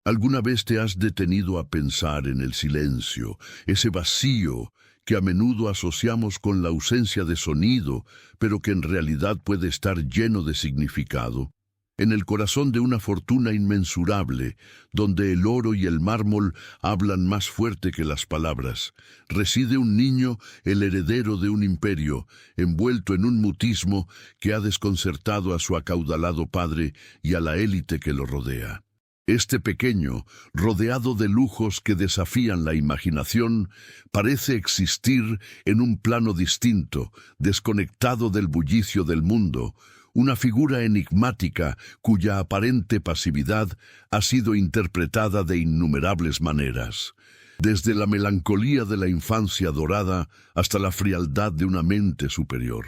¿Alguna vez te has detenido a pensar en el silencio, ese vacío que a menudo asociamos con la ausencia de sonido, pero que en realidad puede estar lleno de significado? En el corazón de una fortuna inmensurable, donde el oro y el mármol hablan más fuerte que las palabras, reside un niño, el heredero de un imperio, envuelto en un mutismo que ha desconcertado a su acaudalado padre y a la élite que lo rodea. Este pequeño, rodeado de lujos que desafían la imaginación, parece existir en un plano distinto, desconectado del bullicio del mundo, una figura enigmática cuya aparente pasividad ha sido interpretada de innumerables maneras, desde la melancolía de la infancia dorada hasta la frialdad de una mente superior.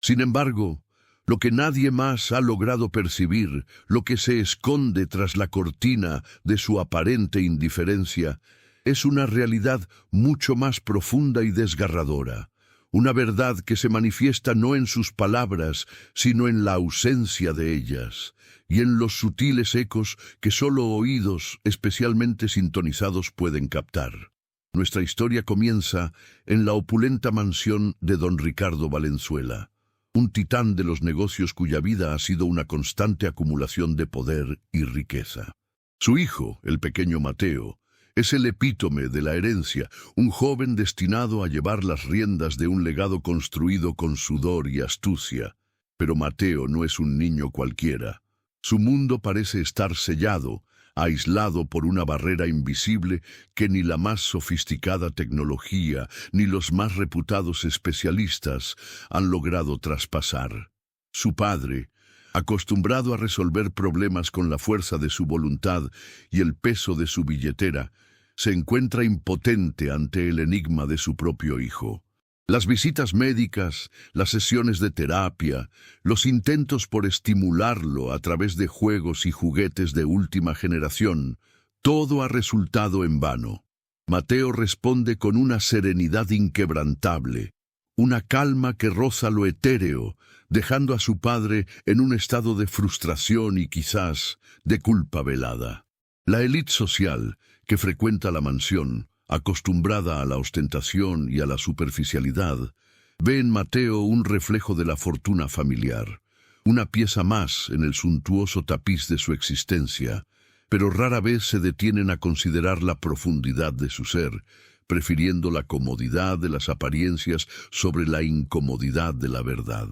Sin embargo, lo que nadie más ha logrado percibir, lo que se esconde tras la cortina de su aparente indiferencia, es una realidad mucho más profunda y desgarradora, una verdad que se manifiesta no en sus palabras, sino en la ausencia de ellas, y en los sutiles ecos que solo oídos especialmente sintonizados pueden captar. Nuestra historia comienza en la opulenta mansión de don Ricardo Valenzuela, un titán de los negocios cuya vida ha sido una constante acumulación de poder y riqueza. Su hijo, el pequeño Mateo, es el epítome de la herencia, un joven destinado a llevar las riendas de un legado construido con sudor y astucia. Pero Mateo no es un niño cualquiera. Su mundo parece estar sellado, aislado por una barrera invisible que ni la más sofisticada tecnología ni los más reputados especialistas han logrado traspasar. Su padre, acostumbrado a resolver problemas con la fuerza de su voluntad y el peso de su billetera, se encuentra impotente ante el enigma de su propio hijo. Las visitas médicas, las sesiones de terapia, los intentos por estimularlo a través de juegos y juguetes de última generación, todo ha resultado en vano. Mateo responde con una serenidad inquebrantable, una calma que roza lo etéreo, dejando a su padre en un estado de frustración y quizás de culpa velada. La élite social, que frecuenta la mansión, acostumbrada a la ostentación y a la superficialidad, ve en Mateo un reflejo de la fortuna familiar, una pieza más en el suntuoso tapiz de su existencia, pero rara vez se detienen a considerar la profundidad de su ser, prefiriendo la comodidad de las apariencias sobre la incomodidad de la verdad.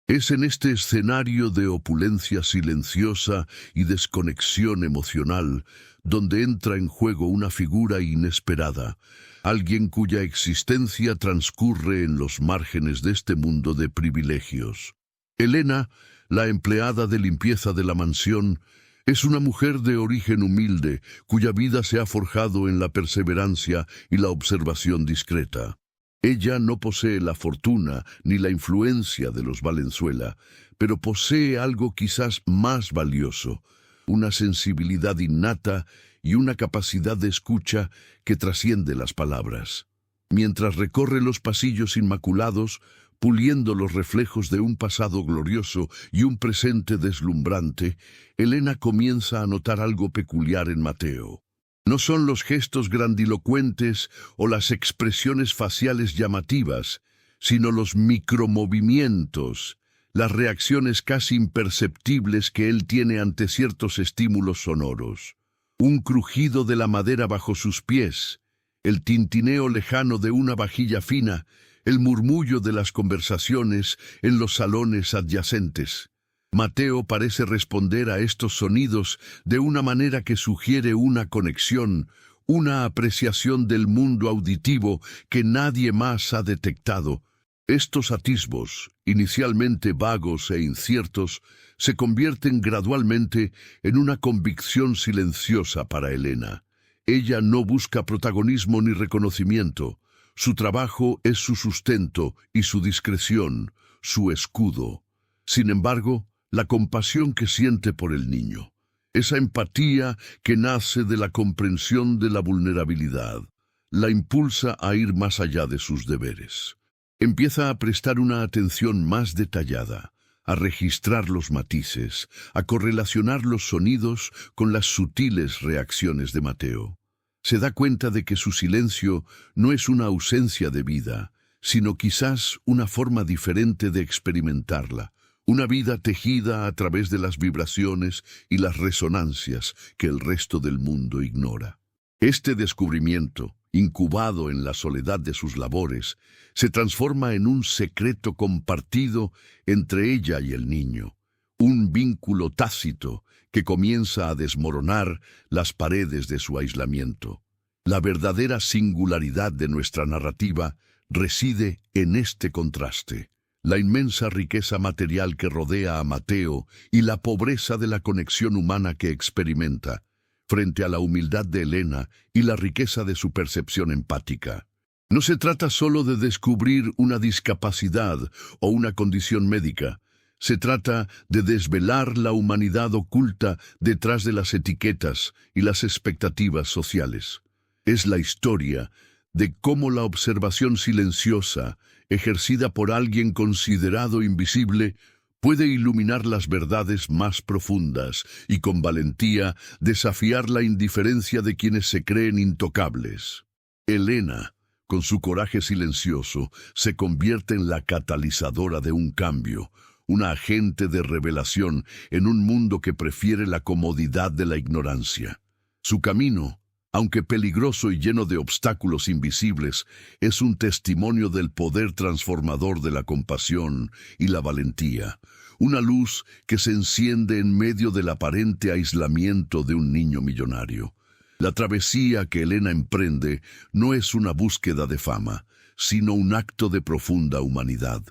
Es en este escenario de opulencia silenciosa y desconexión emocional donde entra en juego una figura inesperada, alguien cuya existencia transcurre en los márgenes de este mundo de privilegios. Elena, la empleada de limpieza de la mansión, es una mujer de origen humilde, cuya vida se ha forjado en la perseverancia y la observación discreta. Ella no posee la fortuna ni la influencia de los Valenzuela, pero posee algo quizás más valioso, una sensibilidad innata y una capacidad de escucha que trasciende las palabras. Mientras recorre los pasillos inmaculados, puliendo los reflejos de un pasado glorioso y un presente deslumbrante, Elena comienza a notar algo peculiar en Mateo. No son los gestos grandilocuentes o las expresiones faciales llamativas, sino los micromovimientos, las reacciones casi imperceptibles que él tiene ante ciertos estímulos sonoros. Un crujido de la madera bajo sus pies, el tintineo lejano de una vajilla fina, el murmullo de las conversaciones en los salones adyacentes. Mateo parece responder a estos sonidos de una manera que sugiere una conexión, una apreciación del mundo auditivo que nadie más ha detectado. Estos atisbos, inicialmente vagos e inciertos, se convierten gradualmente en una convicción silenciosa para Elena. Ella no busca protagonismo ni reconocimiento. Su trabajo es su sustento y su discreción, su escudo. Sin embargo, la compasión que siente por el niño, esa empatía que nace de la comprensión de la vulnerabilidad, la impulsa a ir más allá de sus deberes. Empieza a prestar una atención más detallada, a registrar los matices, a correlacionar los sonidos con las sutiles reacciones de Mateo. Se da cuenta de que su silencio no es una ausencia de vida, sino quizás una forma diferente de experimentarla, una vida tejida a través de las vibraciones y las resonancias que el resto del mundo ignora. Este descubrimiento, incubado en la soledad de sus labores, se transforma en un secreto compartido entre ella y el niño, un vínculo tácito que comienza a desmoronar las paredes de su aislamiento. La verdadera singularidad de nuestra narrativa reside en este contraste, la inmensa riqueza material que rodea a Mateo y la pobreza de la conexión humana que experimenta, frente a la humildad de Elena y la riqueza de su percepción empática. No se trata solo de descubrir una discapacidad o una condición médica. Se trata de desvelar la humanidad oculta detrás de las etiquetas y las expectativas sociales. Es la historia de cómo la observación silenciosa, ejercida por alguien considerado invisible, puede iluminar las verdades más profundas y con valentía desafiar la indiferencia de quienes se creen intocables. Elena, con su coraje silencioso, se convierte en la catalizadora de un cambio, una agente de revelación en un mundo que prefiere la comodidad de la ignorancia. Su camino, aunque peligroso y lleno de obstáculos invisibles, es un testimonio del poder transformador de la compasión y la valentía, una luz que se enciende en medio del aparente aislamiento de un niño millonario. La travesía que Elena emprende no es una búsqueda de fama, sino un acto de profunda humanidad.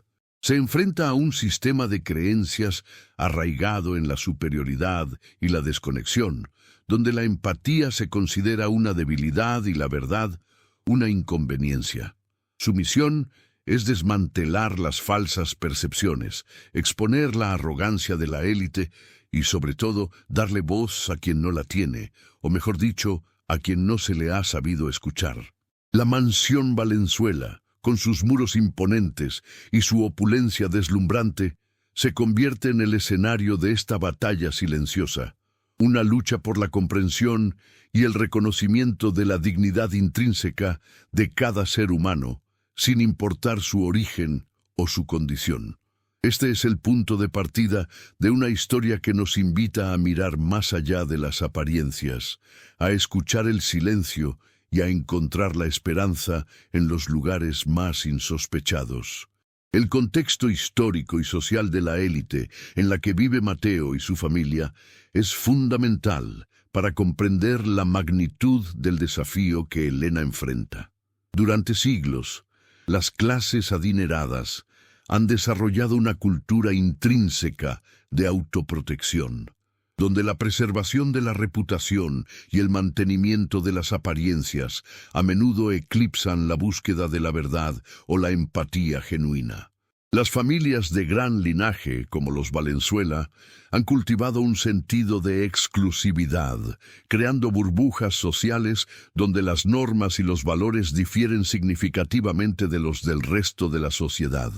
Se enfrenta a un sistema de creencias arraigado en la superioridad y la desconexión, donde la empatía se considera una debilidad y la verdad una inconveniencia. Su misión es desmantelar las falsas percepciones, exponer la arrogancia de la élite y, sobre todo, darle voz a quien no la tiene, o mejor dicho, a quien no se le ha sabido escuchar. La mansión Valenzuela, con sus muros imponentes y su opulencia deslumbrante, se convierte en el escenario de esta batalla silenciosa, una lucha por la comprensión y el reconocimiento de la dignidad intrínseca de cada ser humano, sin importar su origen o su condición. Este es el punto de partida de una historia que nos invita a mirar más allá de las apariencias, a escuchar el silencio y a encontrar la esperanza en los lugares más insospechados. El contexto histórico y social de la élite en la que vive Mateo y su familia es fundamental para comprender la magnitud del desafío que Elena enfrenta. Durante siglos, las clases adineradas han desarrollado una cultura intrínseca de autoprotección, donde la preservación de la reputación y el mantenimiento de las apariencias a menudo eclipsan la búsqueda de la verdad o la empatía genuina. Las familias de gran linaje, como los Valenzuela, han cultivado un sentido de exclusividad, creando burbujas sociales donde las normas y los valores difieren significativamente de los del resto de la sociedad.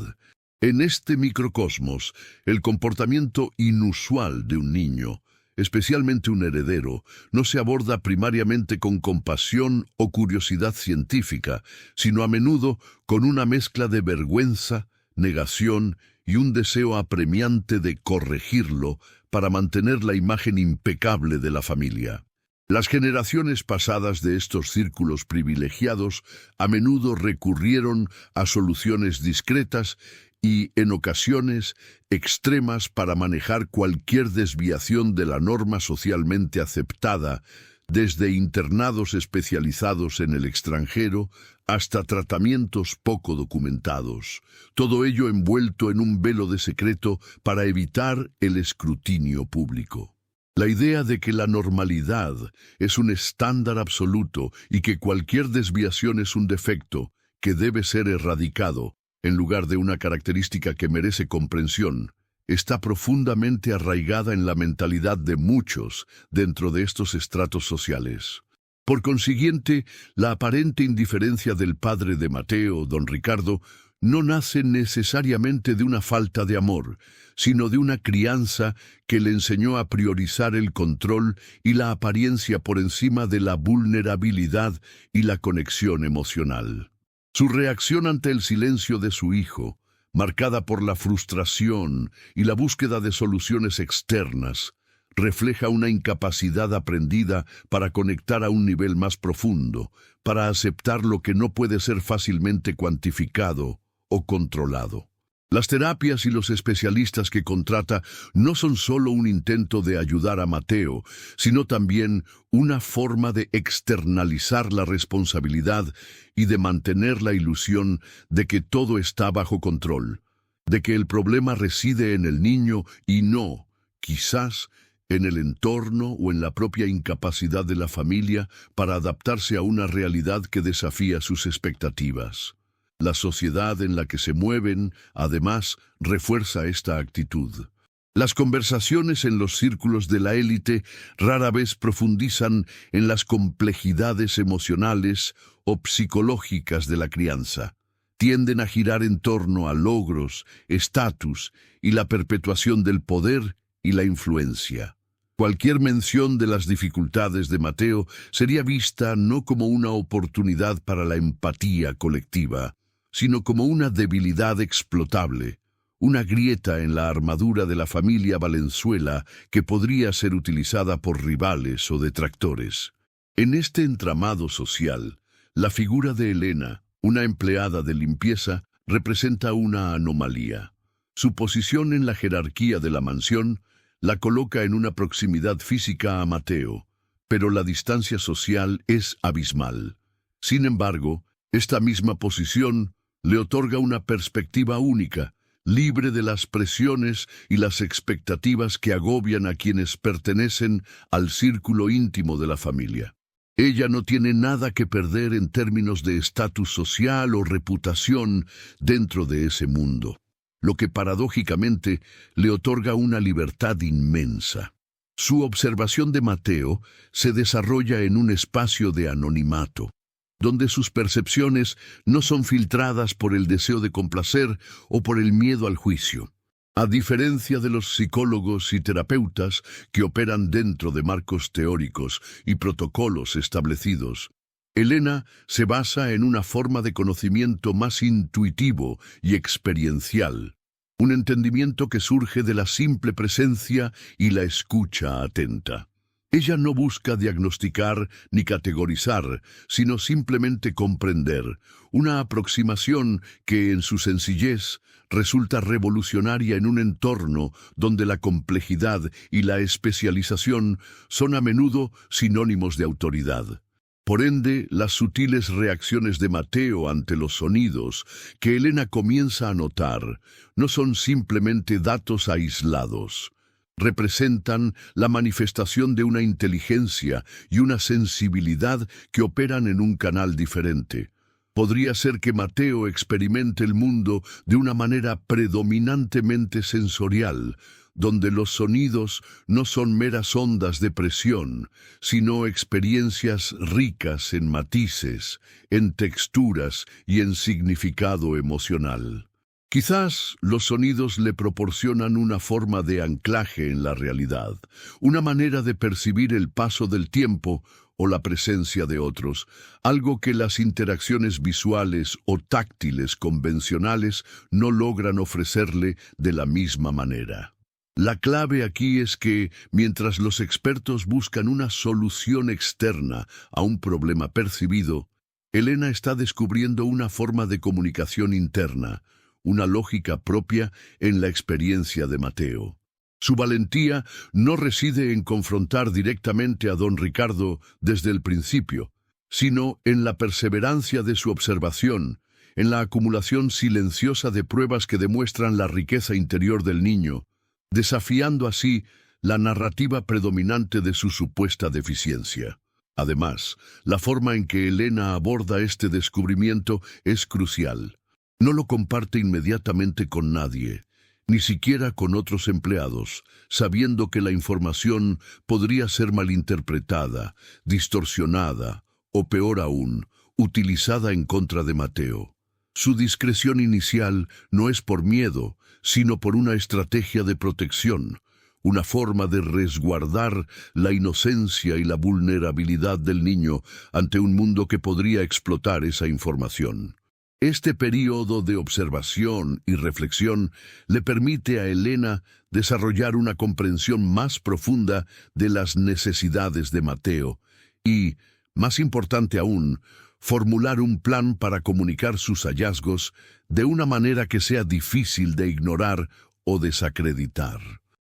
En este microcosmos, el comportamiento inusual de un niño, especialmente un heredero, no se aborda primariamente con compasión o curiosidad científica, sino a menudo con una mezcla de vergüenza, negación y un deseo apremiante de corregirlo para mantener la imagen impecable de la familia. Las generaciones pasadas de estos círculos privilegiados a menudo recurrieron a soluciones discretas y, en ocasiones, extremas para manejar cualquier desviación de la norma socialmente aceptada, desde internados especializados en el extranjero hasta tratamientos poco documentados, todo ello envuelto en un velo de secreto para evitar el escrutinio público. La idea de que la normalidad es un estándar absoluto y que cualquier desviación es un defecto que debe ser erradicado, en lugar de una característica que merece comprensión, está profundamente arraigada en la mentalidad de muchos dentro de estos estratos sociales. Por consiguiente, la aparente indiferencia del padre de Mateo, don Ricardo, no nace necesariamente de una falta de amor, sino de una crianza que le enseñó a priorizar el control y la apariencia por encima de la vulnerabilidad y la conexión emocional. Su reacción ante el silencio de su hijo, marcada por la frustración y la búsqueda de soluciones externas, refleja una incapacidad aprendida para conectar a un nivel más profundo, para aceptar lo que no puede ser fácilmente cuantificado o controlado. Las terapias y los especialistas que contrata no son solo un intento de ayudar a Mateo, sino también una forma de externalizar la responsabilidad y de mantener la ilusión de que todo está bajo control, de que el problema reside en el niño y no, quizás, en el entorno o en la propia incapacidad de la familia para adaptarse a una realidad que desafía sus expectativas. La sociedad en la que se mueven, además, refuerza esta actitud. Las conversaciones en los círculos de la élite rara vez profundizan en las complejidades emocionales o psicológicas de la crianza. Tienden a girar en torno a logros, estatus y la perpetuación del poder y la influencia. Cualquier mención de las dificultades de Mateo sería vista no como una oportunidad para la empatía colectiva, sino como una debilidad explotable, una grieta en la armadura de la familia Valenzuela que podría ser utilizada por rivales o detractores. En este entramado social, la figura de Elena, una empleada de limpieza, representa una anomalía. Su posición en la jerarquía de la mansión la coloca en una proximidad física a Mateo, pero la distancia social es abismal. Sin embargo, esta misma posición le otorga una perspectiva única, libre de las presiones y las expectativas que agobian a quienes pertenecen al círculo íntimo de la familia. Ella no tiene nada que perder en términos de estatus social o reputación dentro de ese mundo, lo que paradójicamente le otorga una libertad inmensa. Su observación de Mateo se desarrolla en un espacio de anonimato, donde sus percepciones no son filtradas por el deseo de complacer o por el miedo al juicio. A diferencia de los psicólogos y terapeutas que operan dentro de marcos teóricos y protocolos establecidos, Elena se basa en una forma de conocimiento más intuitivo y experiencial, un entendimiento que surge de la simple presencia y la escucha atenta. Ella no busca diagnosticar ni categorizar, sino simplemente comprender, una aproximación que en su sencillez resulta revolucionaria en un entorno donde la complejidad y la especialización son a menudo sinónimos de autoridad. Por ende, las sutiles reacciones de Mateo ante los sonidos que Elena comienza a notar no son simplemente datos aislados. Representan la manifestación de una inteligencia y una sensibilidad que operan en un canal diferente. Podría ser que Mateo experimente el mundo de una manera predominantemente sensorial, donde los sonidos no son meras ondas de presión, sino experiencias ricas en matices, en texturas y en significado emocional. Quizás los sonidos le proporcionan una forma de anclaje en la realidad, una manera de percibir el paso del tiempo o la presencia de otros, algo que las interacciones visuales o táctiles convencionales no logran ofrecerle de la misma manera. La clave aquí es que, mientras los expertos buscan una solución externa a un problema percibido, Elena está descubriendo una forma de comunicación interna, una lógica propia en la experiencia de Mateo. Su valentía no reside en confrontar directamente a don Ricardo desde el principio, sino en la perseverancia de su observación, en la acumulación silenciosa de pruebas que demuestran la riqueza interior del niño, desafiando así la narrativa predominante de su supuesta deficiencia. Además, la forma en que Elena aborda este descubrimiento es crucial. No lo comparte inmediatamente con nadie, ni siquiera con otros empleados, sabiendo que la información podría ser malinterpretada, distorsionada o, peor aún, utilizada en contra de Mateo. Su discreción inicial no es por miedo, sino por una estrategia de protección, una forma de resguardar la inocencia y la vulnerabilidad del niño ante un mundo que podría explotar esa información. Este período de observación y reflexión le permite a Elena desarrollar una comprensión más profunda de las necesidades de Mateo y, más importante aún, formular un plan para comunicar sus hallazgos de una manera que sea difícil de ignorar o desacreditar.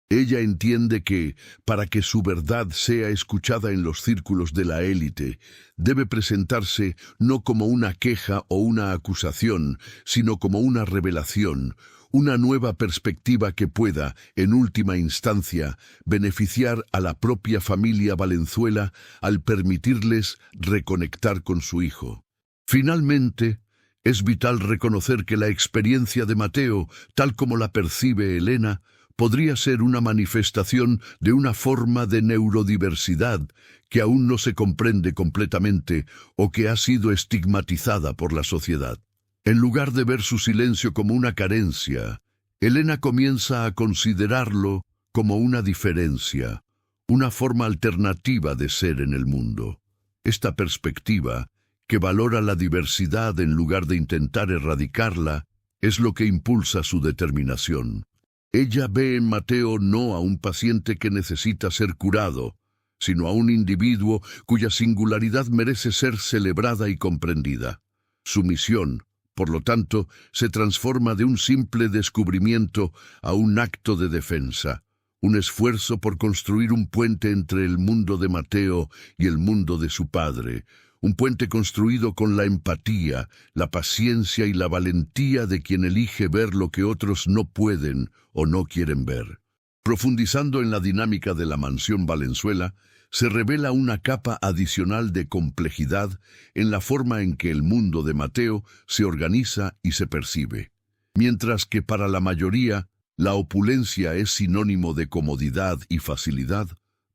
Ella entiende que, para que su verdad sea escuchada en los círculos de la élite, debe presentarse no como una queja o una acusación, sino como una revelación, una nueva perspectiva que pueda, en última instancia, beneficiar a la propia familia Valenzuela al permitirles reconectar con su hijo. Finalmente, es vital reconocer que la experiencia de Mateo, tal como la percibe Elena, podría ser una manifestación de una forma de neurodiversidad que aún no se comprende completamente o que ha sido estigmatizada por la sociedad. En lugar de ver su silencio como una carencia, Elena comienza a considerarlo como una diferencia, una forma alternativa de ser en el mundo. Esta perspectiva, que valora la diversidad en lugar de intentar erradicarla, es lo que impulsa su determinación. Ella ve en Mateo no a un paciente que necesita ser curado, sino a un individuo cuya singularidad merece ser celebrada y comprendida. Su misión, por lo tanto, se transforma de un simple descubrimiento a un acto de defensa, un esfuerzo por construir un puente entre el mundo de Mateo y el mundo de su padre, un puente construido con la empatía, la paciencia y la valentía de quien elige ver lo que otros no pueden o no quieren ver. Profundizando en la dinámica de la mansión Valenzuela, se revela una capa adicional de complejidad en la forma en que el mundo de Mateo se organiza y se percibe. Mientras que para la mayoría, la opulencia es sinónimo de comodidad y facilidad,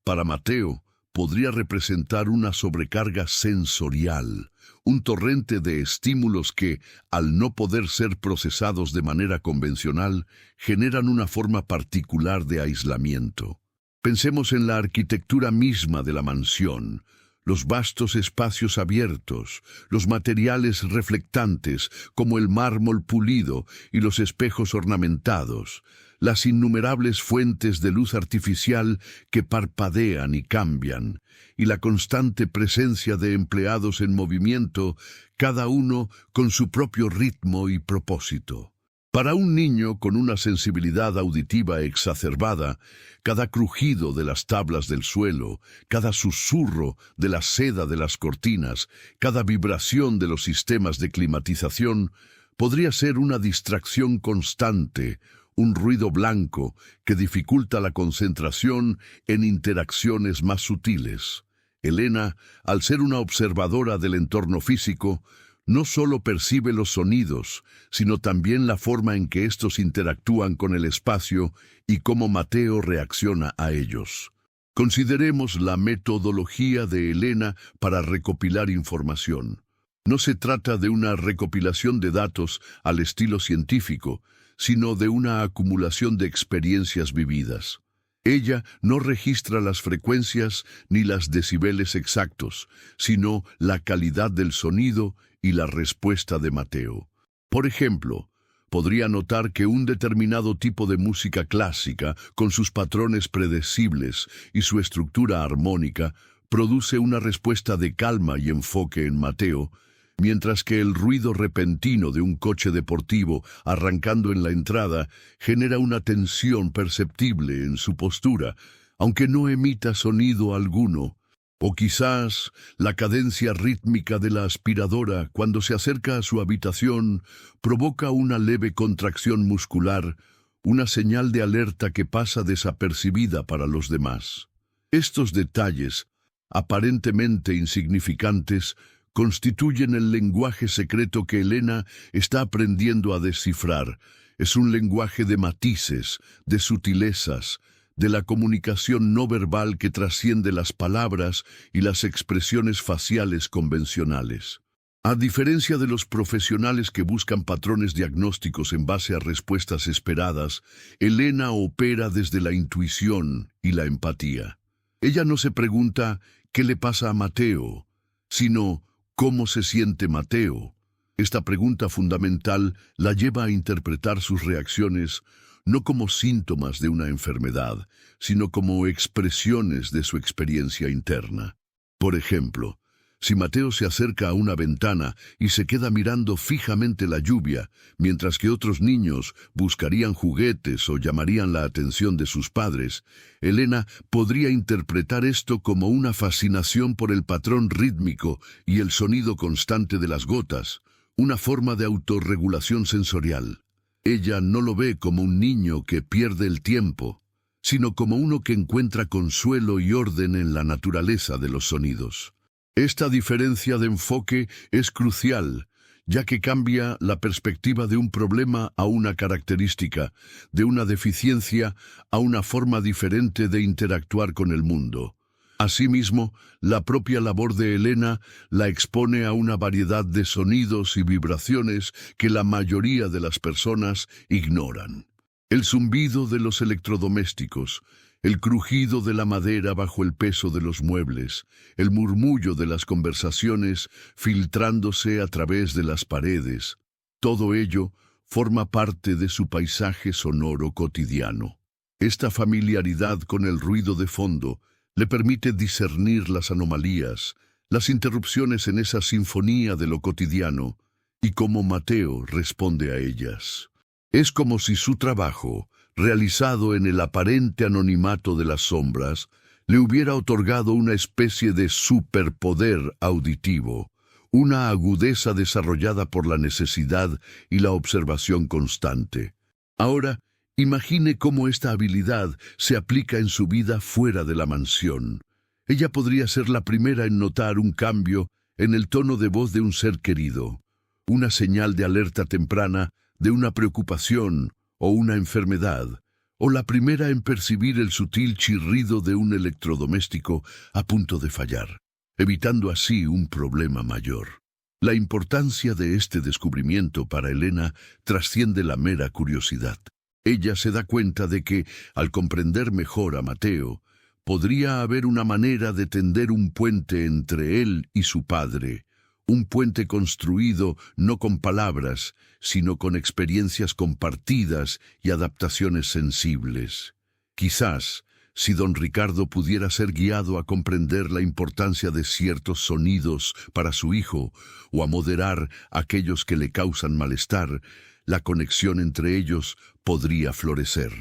para Mateo podría representar una sobrecarga sensorial, un torrente de estímulos que, al no poder ser procesados de manera convencional, generan una forma particular de aislamiento. Pensemos en la arquitectura misma de la mansión, los vastos espacios abiertos, los materiales reflectantes como el mármol pulido y los espejos ornamentados, las innumerables fuentes de luz artificial que parpadean y cambian, y la constante presencia de empleados en movimiento, cada uno con su propio ritmo y propósito. Para un niño con una sensibilidad auditiva exacerbada, cada crujido de las tablas del suelo, cada susurro de la seda de las cortinas, cada vibración de los sistemas de climatización, podría ser una distracción constante, un ruido blanco que dificulta la concentración en interacciones más sutiles. Elena, al ser una observadora del entorno físico, no solo percibe los sonidos, sino también la forma en que estos interactúan con el espacio y cómo Mateo reacciona a ellos. Consideremos la metodología de Elena para recopilar información. No se trata de una recopilación de datos al estilo científico, sino de una acumulación de experiencias vividas. Ella no registra las frecuencias ni las decibeles exactos, sino la calidad del sonido y la respuesta de Mateo. Por ejemplo, podría notar que un determinado tipo de música clásica, con sus patrones predecibles y su estructura armónica, produce una respuesta de calma y enfoque en Mateo, mientras que el ruido repentino de un coche deportivo arrancando en la entrada genera una tensión perceptible en su postura, aunque no emita sonido alguno. O quizás la cadencia rítmica de la aspiradora cuando se acerca a su habitación provoca una leve contracción muscular, una señal de alerta que pasa desapercibida para los demás. Estos detalles, aparentemente insignificantes, constituyen el lenguaje secreto que Elena está aprendiendo a descifrar. Es un lenguaje de matices, de sutilezas, de la comunicación no verbal que trasciende las palabras y las expresiones faciales convencionales. A diferencia de los profesionales que buscan patrones diagnósticos en base a respuestas esperadas, Elena opera desde la intuición y la empatía. Ella no se pregunta ¿qué le pasa a Mateo?, sino ¿cómo se siente Mateo? Esta pregunta fundamental la lleva a interpretar sus reacciones no como síntomas de una enfermedad, sino como expresiones de su experiencia interna. Por ejemplo, si Mateo se acerca a una ventana y se queda mirando fijamente la lluvia, mientras que otros niños buscarían juguetes o llamarían la atención de sus padres, Elena podría interpretar esto como una fascinación por el patrón rítmico y el sonido constante de las gotas, una forma de autorregulación sensorial. Ella no lo ve como un niño que pierde el tiempo, sino como uno que encuentra consuelo y orden en la naturaleza de los sonidos. Esta diferencia de enfoque es crucial, ya que cambia la perspectiva de un problema a una característica, de una deficiencia a una forma diferente de interactuar con el mundo. Asimismo, la propia labor de Elena la expone a una variedad de sonidos y vibraciones que la mayoría de las personas ignoran. El zumbido de los electrodomésticos, el crujido de la madera bajo el peso de los muebles, el murmullo de las conversaciones filtrándose a través de las paredes, todo ello forma parte de su paisaje sonoro cotidiano. Esta familiaridad con el ruido de fondo le permite discernir las anomalías, las interrupciones en esa sinfonía de lo cotidiano, y cómo Mateo responde a ellas. Es como si su trabajo, realizado en el aparente anonimato de las sombras, le hubiera otorgado una especie de superpoder auditivo, una agudeza desarrollada por la necesidad y la observación constante. Ahora, imagine cómo esta habilidad se aplica en su vida fuera de la mansión. Ella podría ser la primera en notar un cambio en el tono de voz de un ser querido, una señal de alerta temprana de una preocupación o una enfermedad, o la primera en percibir el sutil chirrido de un electrodoméstico a punto de fallar, evitando así un problema mayor. La importancia de este descubrimiento para Elena trasciende la mera curiosidad. Ella se da cuenta de que, al comprender mejor a Mateo, podría haber una manera de tender un puente entre él y su padre, un puente construido no con palabras, sino con experiencias compartidas y adaptaciones sensibles. Quizás, si don Ricardo pudiera ser guiado a comprender la importancia de ciertos sonidos para su hijo o a moderar aquellos que le causan malestar, la conexión entre ellos podría florecer.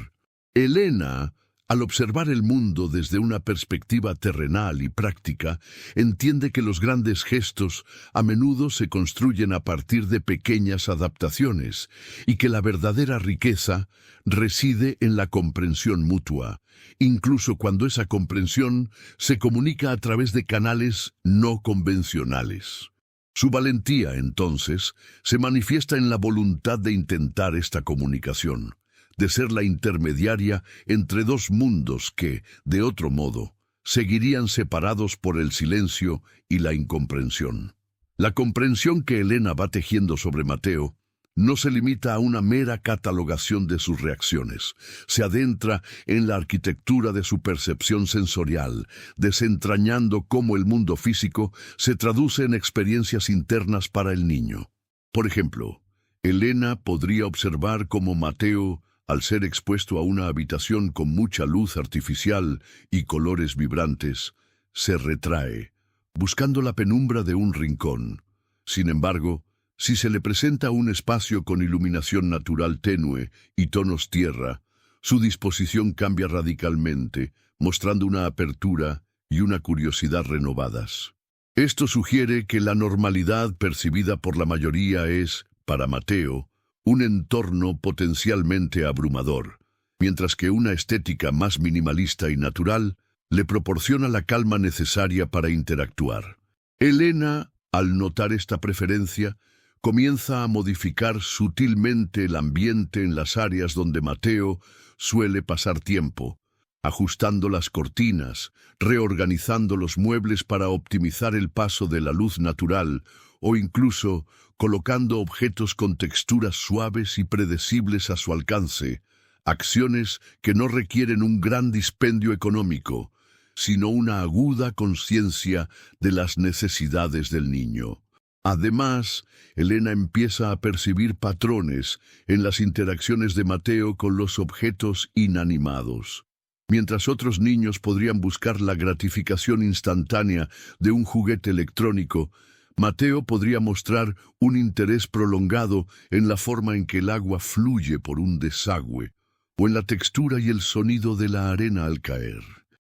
Elena, al observar el mundo desde una perspectiva terrenal y práctica, entiende que los grandes gestos a menudo se construyen a partir de pequeñas adaptaciones y que la verdadera riqueza reside en la comprensión mutua, incluso cuando esa comprensión se comunica a través de canales no convencionales. Su valentía, entonces, se manifiesta en la voluntad de intentar esta comunicación, de ser la intermediaria entre dos mundos que, de otro modo, seguirían separados por el silencio y la incomprensión. La comprensión que Elena va tejiendo sobre Mateo no se limita a una mera catalogación de sus reacciones, se adentra en la arquitectura de su percepción sensorial, desentrañando cómo el mundo físico se traduce en experiencias internas para el niño. Por ejemplo, Elena podría observar cómo Mateo, al ser expuesto a una habitación con mucha luz artificial y colores vibrantes, se retrae, buscando la penumbra de un rincón. Sin embargo, si se le presenta un espacio con iluminación natural tenue y tonos tierra, su disposición cambia radicalmente, mostrando una apertura y una curiosidad renovadas. Esto sugiere que la normalidad percibida por la mayoría es, para Mateo, un entorno potencialmente abrumador, mientras que una estética más minimalista y natural le proporciona la calma necesaria para interactuar. Elena, al notar esta preferencia, comienza a modificar sutilmente el ambiente en las áreas donde Mateo suele pasar tiempo, ajustando las cortinas, reorganizando los muebles para optimizar el paso de la luz natural o incluso colocando objetos con texturas suaves y predecibles a su alcance, acciones que no requieren un gran dispendio económico, sino una aguda conciencia de las necesidades del niño. Además, Elena empieza a percibir patrones en las interacciones de Mateo con los objetos inanimados. Mientras otros niños podrían buscar la gratificación instantánea de un juguete electrónico, Mateo podría mostrar un interés prolongado en la forma en que el agua fluye por un desagüe, o en la textura y el sonido de la arena al caer.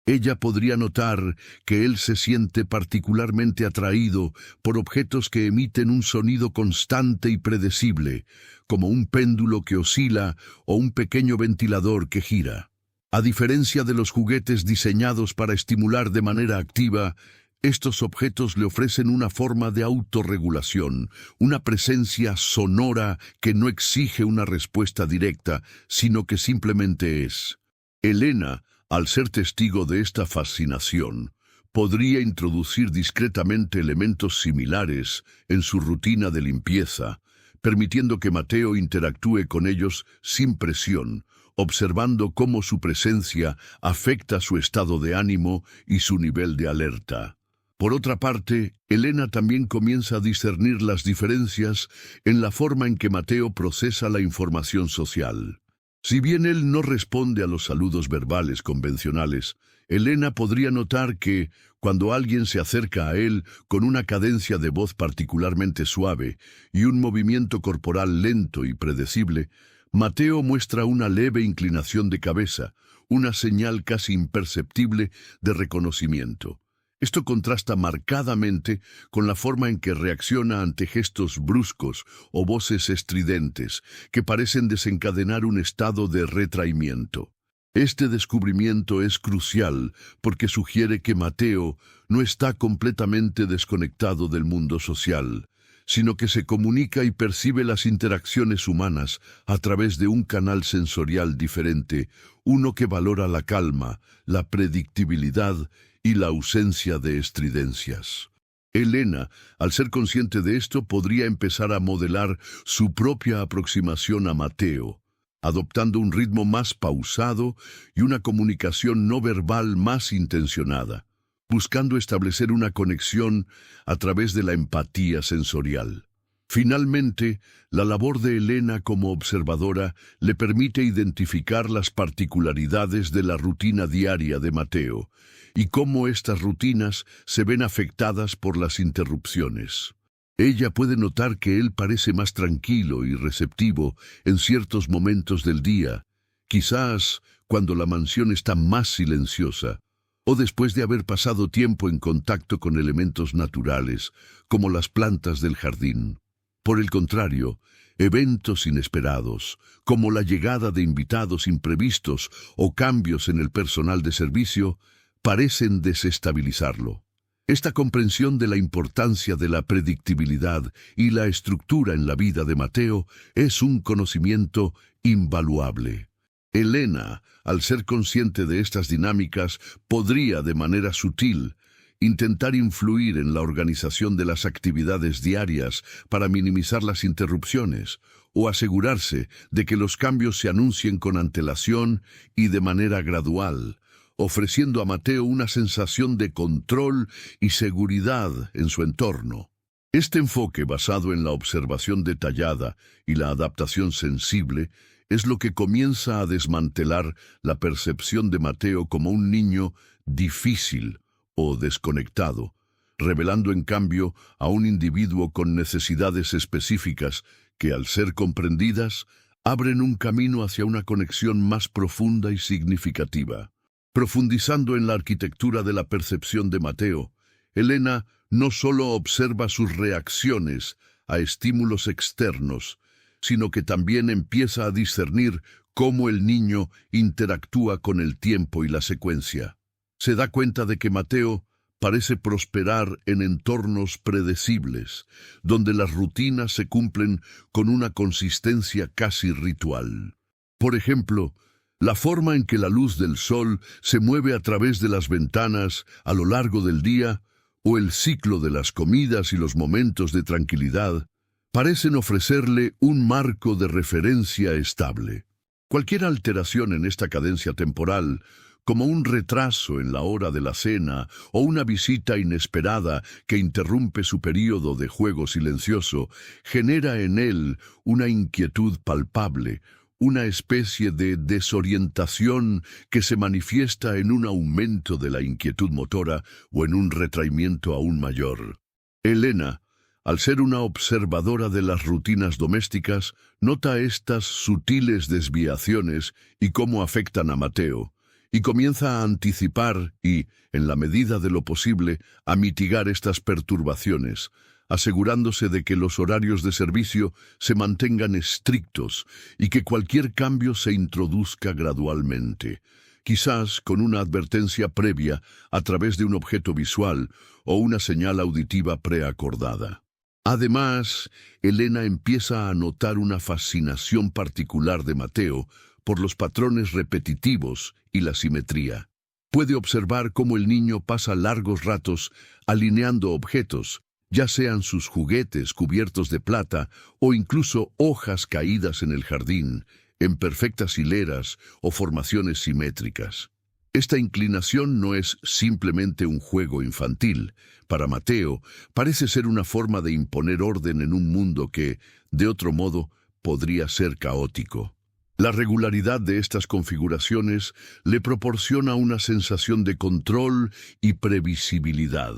Ella podría notar que él se siente particularmente atraído por objetos que emiten un sonido constante y predecible, como un péndulo que oscila o un pequeño ventilador que gira. A diferencia de los juguetes diseñados para estimular de manera activa, estos objetos le ofrecen una forma de autorregulación, una presencia sonora que no exige una respuesta directa, sino que simplemente es. Elena, al ser testigo de esta fascinación, podría introducir discretamente elementos similares en su rutina de limpieza, permitiendo que Mateo interactúe con ellos sin presión, observando cómo su presencia afecta su estado de ánimo y su nivel de alerta. Por otra parte, Elena también comienza a discernir las diferencias en la forma en que Mateo procesa la información social. Si bien él no responde a los saludos verbales convencionales, Elena podría notar que, cuando alguien se acerca a él con una cadencia de voz particularmente suave y un movimiento corporal lento y predecible, Mateo muestra una leve inclinación de cabeza, una señal casi imperceptible de reconocimiento. Esto contrasta marcadamente con la forma en que reacciona ante gestos bruscos o voces estridentes que parecen desencadenar un estado de retraimiento. Este descubrimiento es crucial porque sugiere que Mateo no está completamente desconectado del mundo social, sino que se comunica y percibe las interacciones humanas a través de un canal sensorial diferente, uno que valora la calma, la predictibilidad y la ausencia de estridencias. Elena, al ser consciente de esto, podría empezar a modelar su propia aproximación a Mateo, adoptando un ritmo más pausado y una comunicación no verbal más intencionada, buscando establecer una conexión a través de la empatía sensorial. Finalmente, la labor de Elena como observadora le permite identificar las particularidades de la rutina diaria de Mateo y cómo estas rutinas se ven afectadas por las interrupciones. Ella puede notar que él parece más tranquilo y receptivo en ciertos momentos del día, quizás cuando la mansión está más silenciosa, o después de haber pasado tiempo en contacto con elementos naturales, como las plantas del jardín. Por el contrario, eventos inesperados, como la llegada de invitados imprevistos o cambios en el personal de servicio, parecen desestabilizarlo. Esta comprensión de la importancia de la predictibilidad y la estructura en la vida de Mateo es un conocimiento invaluable. Elena, al ser consciente de estas dinámicas, podría, de manera sutil, intentar influir en la organización de las actividades diarias para minimizar las interrupciones, o asegurarse de que los cambios se anuncien con antelación y de manera gradual, ofreciendo a Mateo una sensación de control y seguridad en su entorno. Este enfoque, basado en la observación detallada y la adaptación sensible, es lo que comienza a desmantelar la percepción de Mateo como un niño difícil o desconectado, revelando en cambio a un individuo con necesidades específicas que, al ser comprendidas, abren un camino hacia una conexión más profunda y significativa. Profundizando en la arquitectura de la percepción de Mateo, Elena no solo observa sus reacciones a estímulos externos, sino que también empieza a discernir cómo el niño interactúa con el tiempo y la secuencia. Se da cuenta de que Mateo parece prosperar en entornos predecibles, donde las rutinas se cumplen con una consistencia casi ritual. Por ejemplo, La forma en que la luz del sol se mueve a través de las ventanas a lo largo del día, o el ciclo de las comidas y los momentos de tranquilidad, parecen ofrecerle un marco de referencia estable. Cualquier alteración en esta cadencia temporal, como un retraso en la hora de la cena o una visita inesperada que interrumpe su período de juego silencioso, genera en él una inquietud palpable, una especie de desorientación que se manifiesta en un aumento de la inquietud motora o en un retraimiento aún mayor. Elena, al ser una observadora de las rutinas domésticas, nota estas sutiles desviaciones y cómo afectan a Mateo, y comienza a anticipar y, en la medida de lo posible, a mitigar estas perturbaciones, asegurándose de que los horarios de servicio se mantengan estrictos y que cualquier cambio se introduzca gradualmente, quizás con una advertencia previa a través de un objeto visual o una señal auditiva preacordada. Además, Elena empieza a notar una fascinación particular de Mateo por los patrones repetitivos y la simetría. Puede observar cómo el niño pasa largos ratos alineando objetos, ya sean sus juguetes cubiertos de plata o incluso hojas caídas en el jardín, en perfectas hileras o formaciones simétricas. Esta inclinación no es simplemente un juego infantil. Para Mateo, parece ser una forma de imponer orden en un mundo que, de otro modo, podría ser caótico. La regularidad de estas configuraciones le proporciona una sensación de control y previsibilidad,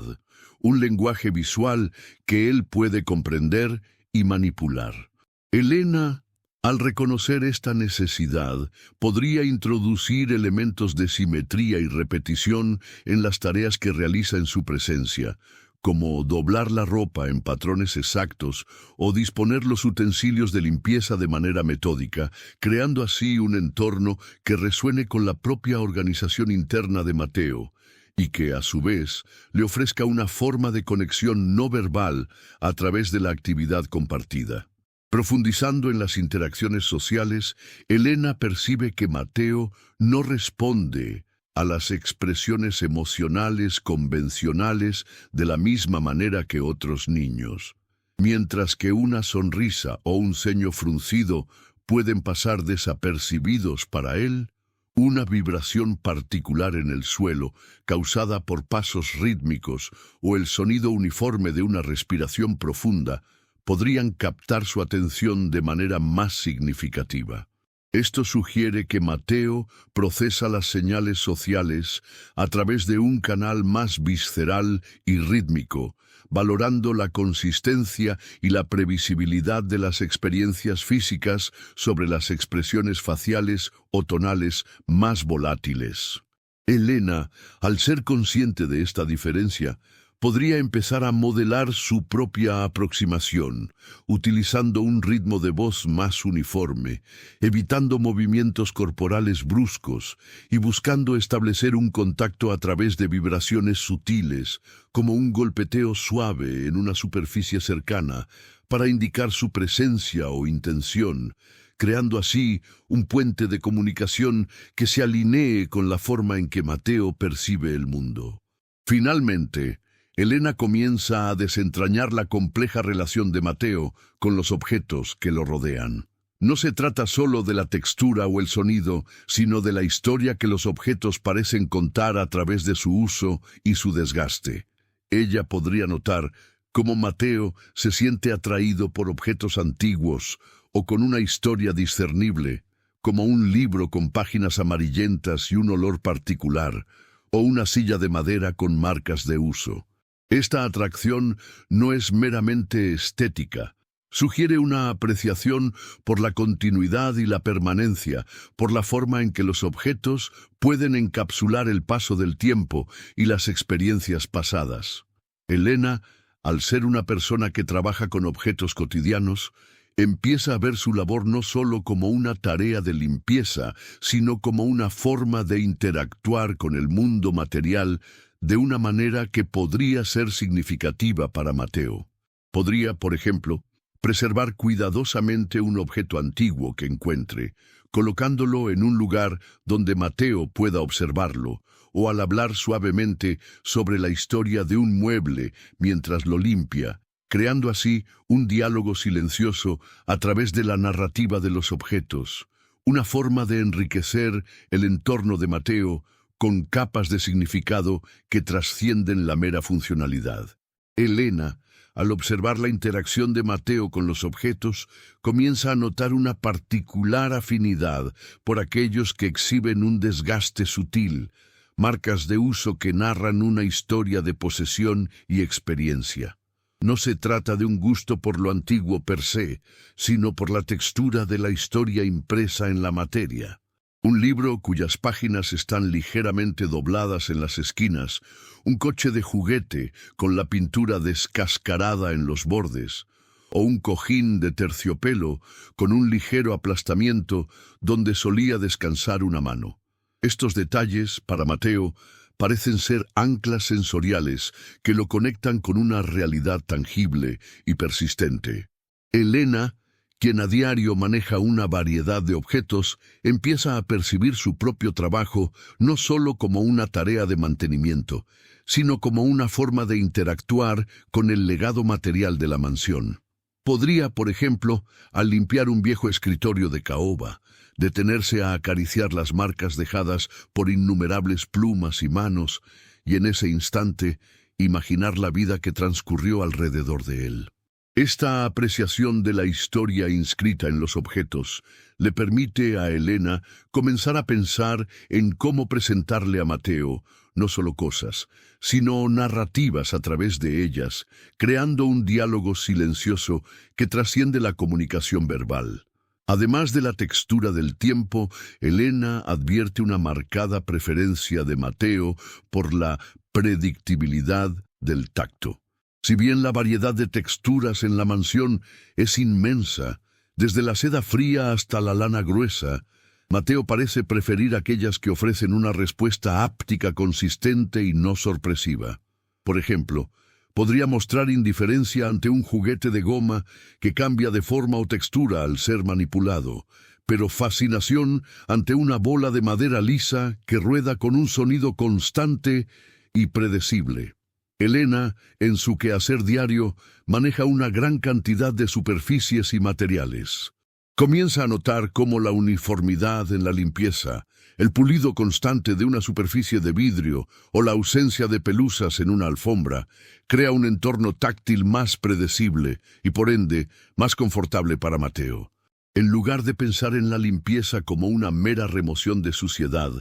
un lenguaje visual que él puede comprender y manipular. Elena, al reconocer esta necesidad, podría introducir elementos de simetría y repetición en las tareas que realiza en su presencia, como doblar la ropa en patrones exactos o disponer los utensilios de limpieza de manera metódica, creando así un entorno que resuene con la propia organización interna de Mateo y que, a su vez, le ofrezca una forma de conexión no verbal a través de la actividad compartida. Profundizando en las interacciones sociales, Elena percibe que Mateo no responde a las expresiones emocionales convencionales de la misma manera que otros niños. Mientras que una sonrisa o un ceño fruncido pueden pasar desapercibidos para él, una vibración particular en el suelo, causada por pasos rítmicos o el sonido uniforme de una respiración profunda, podrían captar su atención de manera más significativa. Esto sugiere que Mateo procesa las señales sociales a través de un canal más visceral y rítmico, valorando la consistencia y la previsibilidad de las experiencias físicas sobre las expresiones faciales o tonales más volátiles. Elena, al ser consciente de esta diferencia, podría empezar a modelar su propia aproximación, utilizando un ritmo de voz más uniforme, evitando movimientos corporales bruscos y buscando establecer un contacto a través de vibraciones sutiles, como un golpeteo suave en una superficie cercana, para indicar su presencia o intención, creando así un puente de comunicación que se alinee con la forma en que Mateo percibe el mundo. Finalmente, Elena comienza a desentrañar la compleja relación de Mateo con los objetos que lo rodean. No se trata solo de la textura o el sonido, sino de la historia que los objetos parecen contar a través de su uso y su desgaste. Ella podría notar cómo Mateo se siente atraído por objetos antiguos o con una historia discernible, como un libro con páginas amarillentas y un olor particular, o una silla de madera con marcas de uso. Esta atracción no es meramente estética, sugiere una apreciación por la continuidad y la permanencia, por la forma en que los objetos pueden encapsular el paso del tiempo y las experiencias pasadas. Elena, al ser una persona que trabaja con objetos cotidianos, empieza a ver su labor no solo como una tarea de limpieza, sino como una forma de interactuar con el mundo material de una manera que podría ser significativa para Mateo. Podría, por ejemplo, preservar cuidadosamente un objeto antiguo que encuentre, colocándolo en un lugar donde Mateo pueda observarlo, o al hablar suavemente sobre la historia de un mueble mientras lo limpia, creando así un diálogo silencioso a través de la narrativa de los objetos, una forma de enriquecer el entorno de Mateo con capas de significado que trascienden la mera funcionalidad. Elena, al observar la interacción de Mateo con los objetos, comienza a notar una particular afinidad por aquellos que exhiben un desgaste sutil, marcas de uso que narran una historia de posesión y experiencia. No se trata de un gusto por lo antiguo per se, sino por la textura de la historia impresa en la materia. Un libro cuyas páginas están ligeramente dobladas en las esquinas, un coche de juguete con la pintura descascarada en los bordes, o un cojín de terciopelo con un ligero aplastamiento donde solía descansar una mano. Estos detalles, para Mateo, parecen ser anclas sensoriales que lo conectan con una realidad tangible y persistente. Elena, quien a diario maneja una variedad de objetos, empieza a percibir su propio trabajo no solo como una tarea de mantenimiento, sino como una forma de interactuar con el legado material de la mansión. Podría, por ejemplo, al limpiar un viejo escritorio de caoba, detenerse a acariciar las marcas dejadas por innumerables plumas y manos, y en ese instante imaginar la vida que transcurrió alrededor de él. Esta apreciación de la historia inscrita en los objetos le permite a Elena comenzar a pensar en cómo presentarle a Mateo no solo cosas, sino narrativas a través de ellas, creando un diálogo silencioso que trasciende la comunicación verbal. Además de la textura del tiempo, Elena advierte una marcada preferencia de Mateo por la predictibilidad del tacto. Si bien la variedad de texturas en la mansión es inmensa, desde la seda fría hasta la lana gruesa, Mateo parece preferir aquellas que ofrecen una respuesta áptica consistente y no sorpresiva. Por ejemplo, podría mostrar indiferencia ante un juguete de goma que cambia de forma o textura al ser manipulado, pero fascinación ante una bola de madera lisa que rueda con un sonido constante y predecible. Elena, en su quehacer diario, maneja una gran cantidad de superficies y materiales. Comienza a notar cómo la uniformidad en la limpieza, el pulido constante de una superficie de vidrio o la ausencia de pelusas en una alfombra crea un entorno táctil más predecible y, por ende, más confortable para Mateo. En lugar de pensar en la limpieza como una mera remoción de suciedad,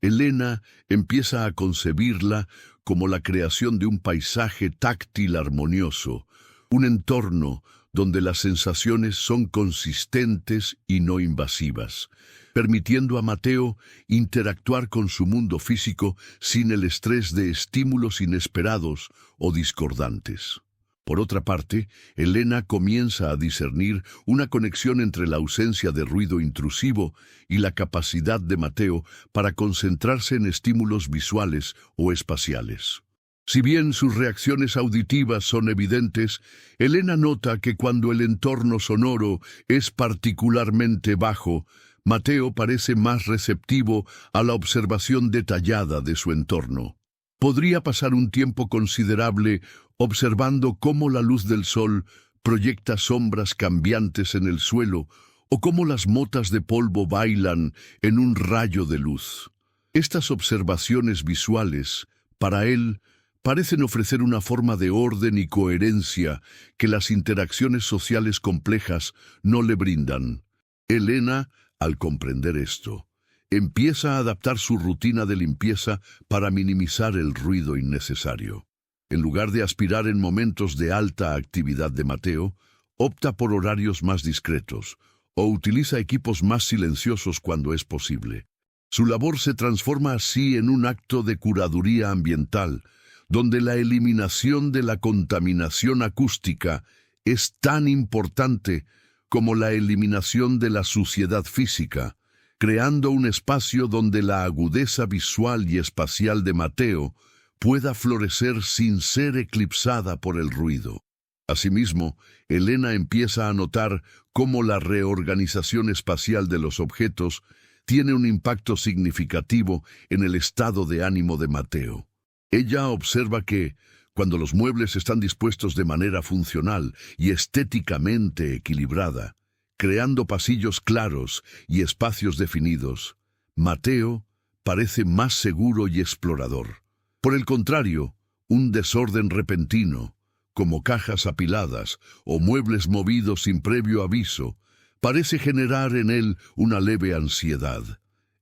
Elena empieza a concebirla como la creación de un paisaje táctil armonioso, un entorno donde las sensaciones son consistentes y no invasivas, permitiendo a Mateo interactuar con su mundo físico sin el estrés de estímulos inesperados o discordantes. Por otra parte, Elena comienza a discernir una conexión entre la ausencia de ruido intrusivo y la capacidad de Mateo para concentrarse en estímulos visuales o espaciales. Si bien sus reacciones auditivas son evidentes, Elena nota que cuando el entorno sonoro es particularmente bajo, Mateo parece más receptivo a la observación detallada de su entorno. Podría pasar un tiempo considerable observando cómo la luz del sol proyecta sombras cambiantes en el suelo o cómo las motas de polvo bailan en un rayo de luz. Estas observaciones visuales, para él, parecen ofrecer una forma de orden y coherencia que las interacciones sociales complejas no le brindan. Elena, al comprender esto, empieza a adaptar su rutina de limpieza para minimizar el ruido innecesario. En lugar de aspirar en momentos de alta actividad de Mateo, opta por horarios más discretos o utiliza equipos más silenciosos cuando es posible. Su labor se transforma así en un acto de curaduría ambiental, donde la eliminación de la contaminación acústica es tan importante como la eliminación de la suciedad física, creando un espacio donde la agudeza visual y espacial de Mateo pueda florecer sin ser eclipsada por el ruido. Asimismo, Elena empieza a notar cómo la reorganización espacial de los objetos tiene un impacto significativo en el estado de ánimo de Mateo. Ella observa que, cuando los muebles están dispuestos de manera funcional y estéticamente equilibrada, creando pasillos claros y espacios definidos, Mateo parece más seguro y explorador. Por el contrario, un desorden repentino, como cajas apiladas o muebles movidos sin previo aviso, parece generar en él una leve ansiedad.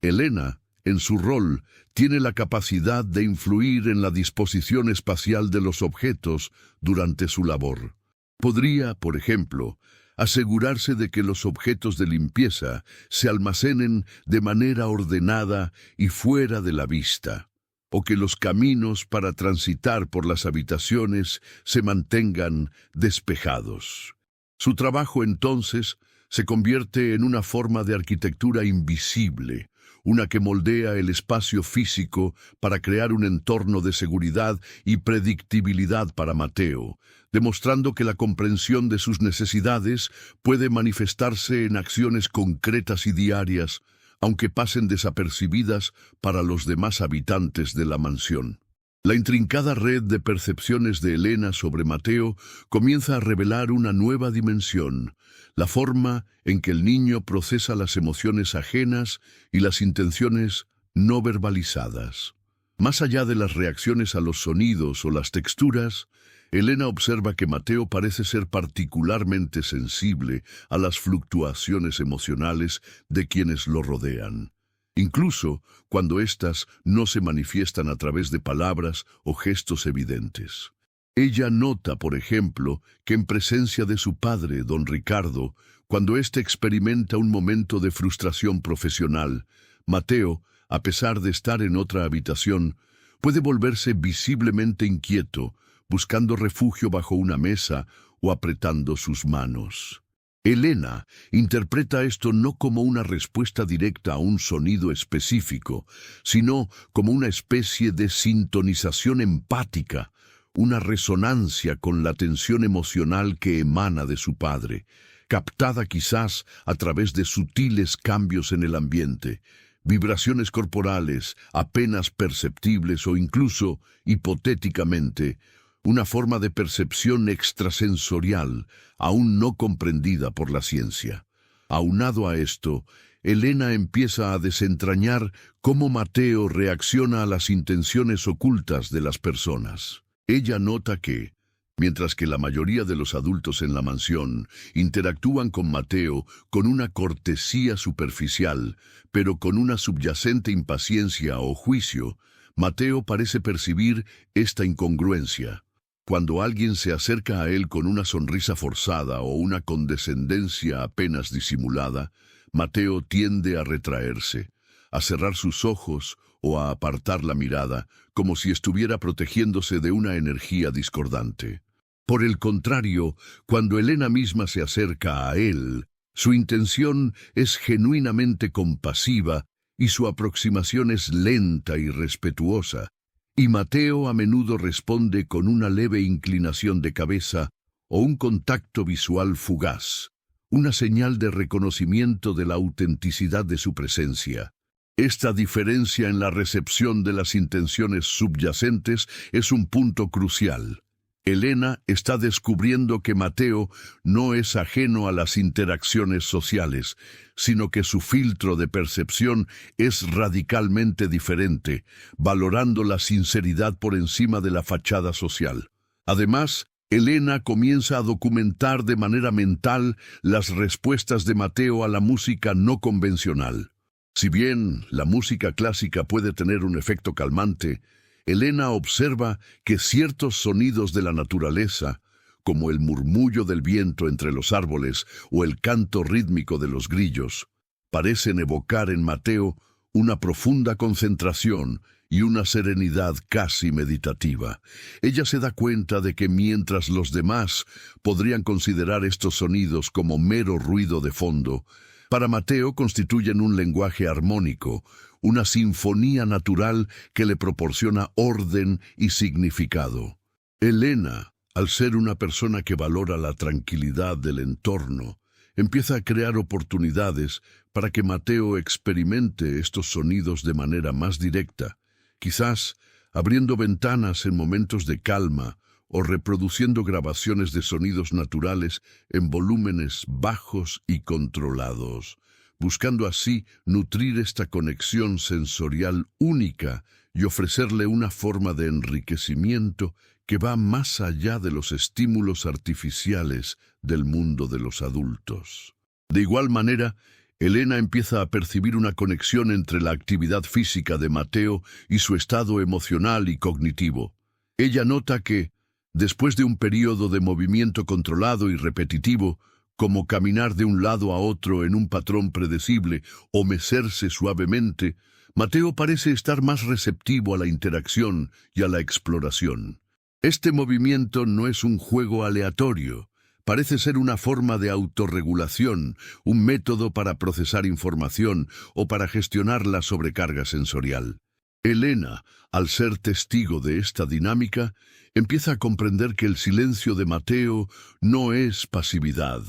Elena, en su rol, tiene la capacidad de influir en la disposición espacial de los objetos durante su labor. Podría, por ejemplo, asegurarse de que los objetos de limpieza se almacenen de manera ordenada y fuera de la vista, o que los caminos para transitar por las habitaciones se mantengan despejados. Su trabajo, entonces, se convierte en una forma de arquitectura invisible, una que moldea el espacio físico para crear un entorno de seguridad y predictibilidad para Mateo, demostrando que la comprensión de sus necesidades puede manifestarse en acciones concretas y diarias, aunque pasen desapercibidas para los demás habitantes de la mansión. La intrincada red de percepciones de Elena sobre Mateo comienza a revelar una nueva dimensión, la forma en que el niño procesa las emociones ajenas y las intenciones no verbalizadas. Más allá de las reacciones a los sonidos o las texturas, Elena observa que Mateo parece ser particularmente sensible a las fluctuaciones emocionales de quienes lo rodean, incluso cuando éstas no se manifiestan a través de palabras o gestos evidentes. Ella nota, por ejemplo, que en presencia de su padre, don Ricardo, cuando éste experimenta un momento de frustración profesional, Mateo, a pesar de estar en otra habitación, puede volverse visiblemente inquieto, buscando refugio bajo una mesa o apretando sus manos. Elena interpreta esto no como una respuesta directa a un sonido específico, sino como una especie de sintonización empática, una resonancia con la tensión emocional que emana de su padre, captada quizás a través de sutiles cambios en el ambiente, vibraciones corporales apenas perceptibles o incluso, hipotéticamente, una forma de percepción extrasensorial aún no comprendida por la ciencia. Aunado a esto, Elena empieza a desentrañar cómo Mateo reacciona a las intenciones ocultas de las personas. Ella nota que, mientras que la mayoría de los adultos en la mansión interactúan con Mateo con una cortesía superficial, pero con una subyacente impaciencia o juicio, Mateo parece percibir esta incongruencia. Cuando alguien se acerca a él con una sonrisa forzada o una condescendencia apenas disimulada, Mateo tiende a retraerse, a cerrar sus ojos o a apartar la mirada, como si estuviera protegiéndose de una energía discordante. Por el contrario, cuando Elena misma se acerca a él, su intención es genuinamente compasiva y su aproximación es lenta y respetuosa, y Mateo a menudo responde con una leve inclinación de cabeza o un contacto visual fugaz, una señal de reconocimiento de la autenticidad de su presencia. Esta diferencia en la recepción de las intenciones subyacentes es un punto crucial. Elena está descubriendo que Mateo no es ajeno a las interacciones sociales, sino que su filtro de percepción es radicalmente diferente, valorando la sinceridad por encima de la fachada social. Además, Elena comienza a documentar de manera mental las respuestas de Mateo a la música no convencional. Si bien la música clásica puede tener un efecto calmante, Elena observa que ciertos sonidos de la naturaleza, como el murmullo del viento entre los árboles o el canto rítmico de los grillos, parecen evocar en Mateo una profunda concentración y una serenidad casi meditativa. Ella se da cuenta de que mientras los demás podrían considerar estos sonidos como mero ruido de fondo, para Mateo constituyen un lenguaje armónico, una sinfonía natural que le proporciona orden y significado. Elena, al ser una persona que valora la tranquilidad del entorno, empieza a crear oportunidades para que Mateo experimente estos sonidos de manera más directa, quizás abriendo ventanas en momentos de calma o reproduciendo grabaciones de sonidos naturales en volúmenes bajos y controlados, buscando así nutrir esta conexión sensorial única y ofrecerle una forma de enriquecimiento que va más allá de los estímulos artificiales del mundo de los adultos. De igual manera, Elena empieza a percibir una conexión entre la actividad física de Mateo y su estado emocional y cognitivo. Ella nota que, después de un período de movimiento controlado y repetitivo, como caminar de un lado a otro en un patrón predecible o mecerse suavemente, Mateo parece estar más receptivo a la interacción y a la exploración. Este movimiento no es un juego aleatorio, parece ser una forma de autorregulación, un método para procesar información o para gestionar la sobrecarga sensorial. Elena, al ser testigo de esta dinámica, empieza a comprender que el silencio de Mateo no es pasividad,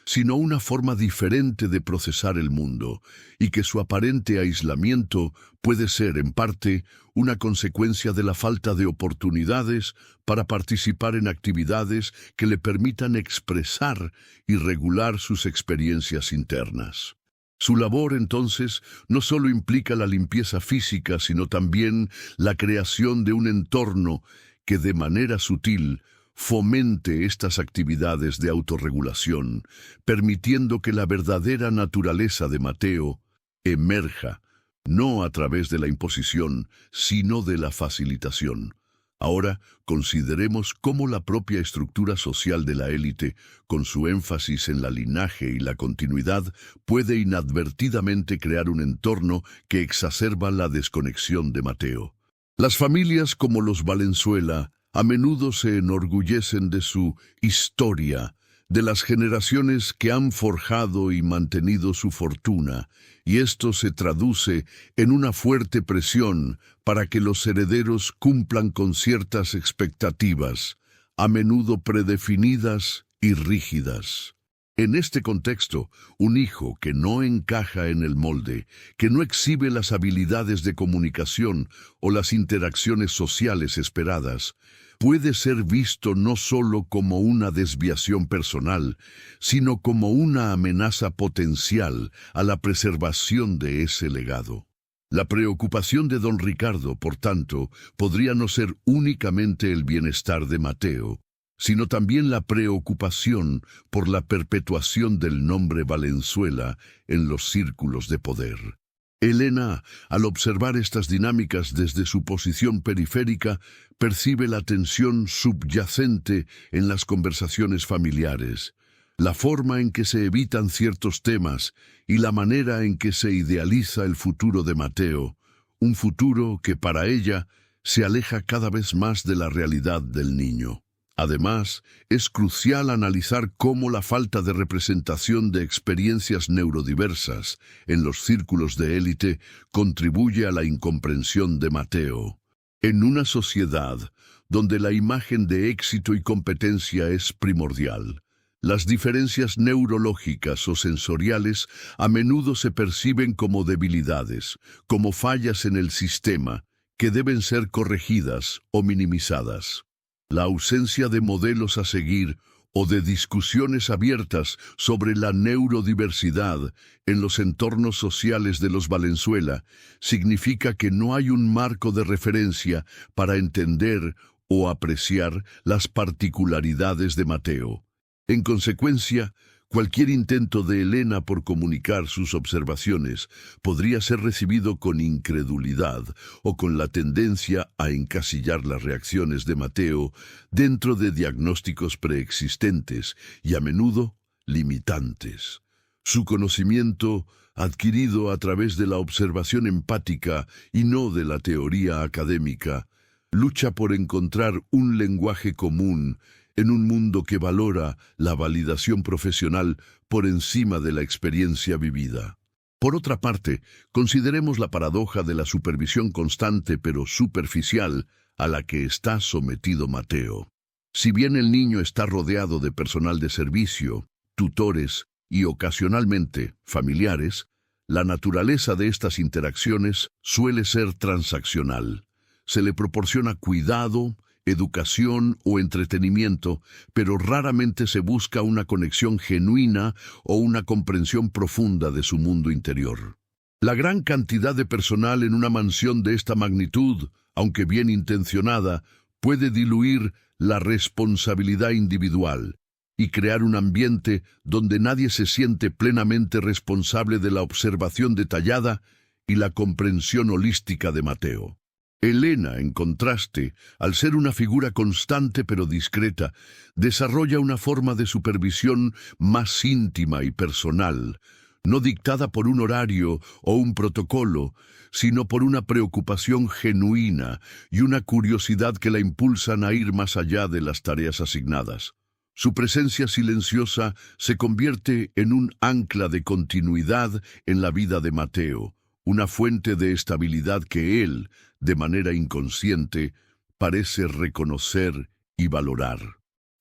sino una forma diferente de procesar el mundo, y que su aparente aislamiento puede ser, en parte, una consecuencia de la falta de oportunidades para participar en actividades que le permitan expresar y regular sus experiencias internas. Su labor, entonces, no solo implica la limpieza física, sino también la creación de un entorno que, de manera sutil, fomente estas actividades de autorregulación, permitiendo que la verdadera naturaleza de Mateo emerja, no a través de la imposición, sino de la facilitación. Ahora consideremos cómo la propia estructura social de la élite, con su énfasis en la linaje y la continuidad, puede inadvertidamente crear un entorno que exacerba la desconexión de Mateo. Las familias como los Valenzuela a menudo se enorgullecen de su historia, de las generaciones que han forjado y mantenido su fortuna, y esto se traduce en una fuerte presión para que los herederos cumplan con ciertas expectativas, a menudo predefinidas y rígidas. En este contexto, un hijo que no encaja en el molde, que no exhibe las habilidades de comunicación o las interacciones sociales esperadas, puede ser visto no solo como una desviación personal, sino como una amenaza potencial a la preservación de ese legado. La preocupación de don Ricardo, por tanto, podría no ser únicamente el bienestar de Mateo, sino también la preocupación por la perpetuación del nombre Valenzuela en los círculos de poder. Elena, al observar estas dinámicas desde su posición periférica, percibe la tensión subyacente en las conversaciones familiares, la forma en que se evitan ciertos temas y la manera en que se idealiza el futuro de Mateo, un futuro que para ella se aleja cada vez más de la realidad del niño. Además, es crucial analizar cómo la falta de representación de experiencias neurodiversas en los círculos de élite contribuye a la incomprensión de Mateo. En una sociedad donde la imagen de éxito y competencia es primordial, las diferencias neurológicas o sensoriales a menudo se perciben como debilidades, como fallas en el sistema, que deben ser corregidas o minimizadas. La ausencia de modelos a seguir o de discusiones abiertas sobre la neurodiversidad en los entornos sociales de los Valenzuela significa que no hay un marco de referencia para entender o apreciar las particularidades de Mateo. En consecuencia, cualquier intento de Elena por comunicar sus observaciones podría ser recibido con incredulidad o con la tendencia a encasillar las reacciones de Mateo dentro de diagnósticos preexistentes y a menudo limitantes. Su conocimiento, adquirido a través de la observación empática y no de la teoría académica, lucha por encontrar un lenguaje común en un mundo que valora la validación profesional por encima de la experiencia vivida. Por otra parte, consideremos la paradoja de la supervisión constante pero superficial a la que está sometido Mateo. Si bien el niño está rodeado de personal de servicio, tutores y ocasionalmente familiares, la naturaleza de estas interacciones suele ser transaccional. Se le proporciona cuidado, educación o entretenimiento, pero raramente se busca una conexión genuina o una comprensión profunda de su mundo interior. La gran cantidad de personal en una mansión de esta magnitud, aunque bien intencionada, puede diluir la responsabilidad individual y crear un ambiente donde nadie se siente plenamente responsable de la observación detallada y la comprensión holística de Mateo. Elena, en contraste, al ser una figura constante pero discreta, desarrolla una forma de supervisión más íntima y personal, no dictada por un horario o un protocolo, sino por una preocupación genuina y una curiosidad que la impulsan a ir más allá de las tareas asignadas. Su presencia silenciosa se convierte en un ancla de continuidad en la vida de Mateo, una fuente de estabilidad que él, de manera inconsciente, parece reconocer y valorar.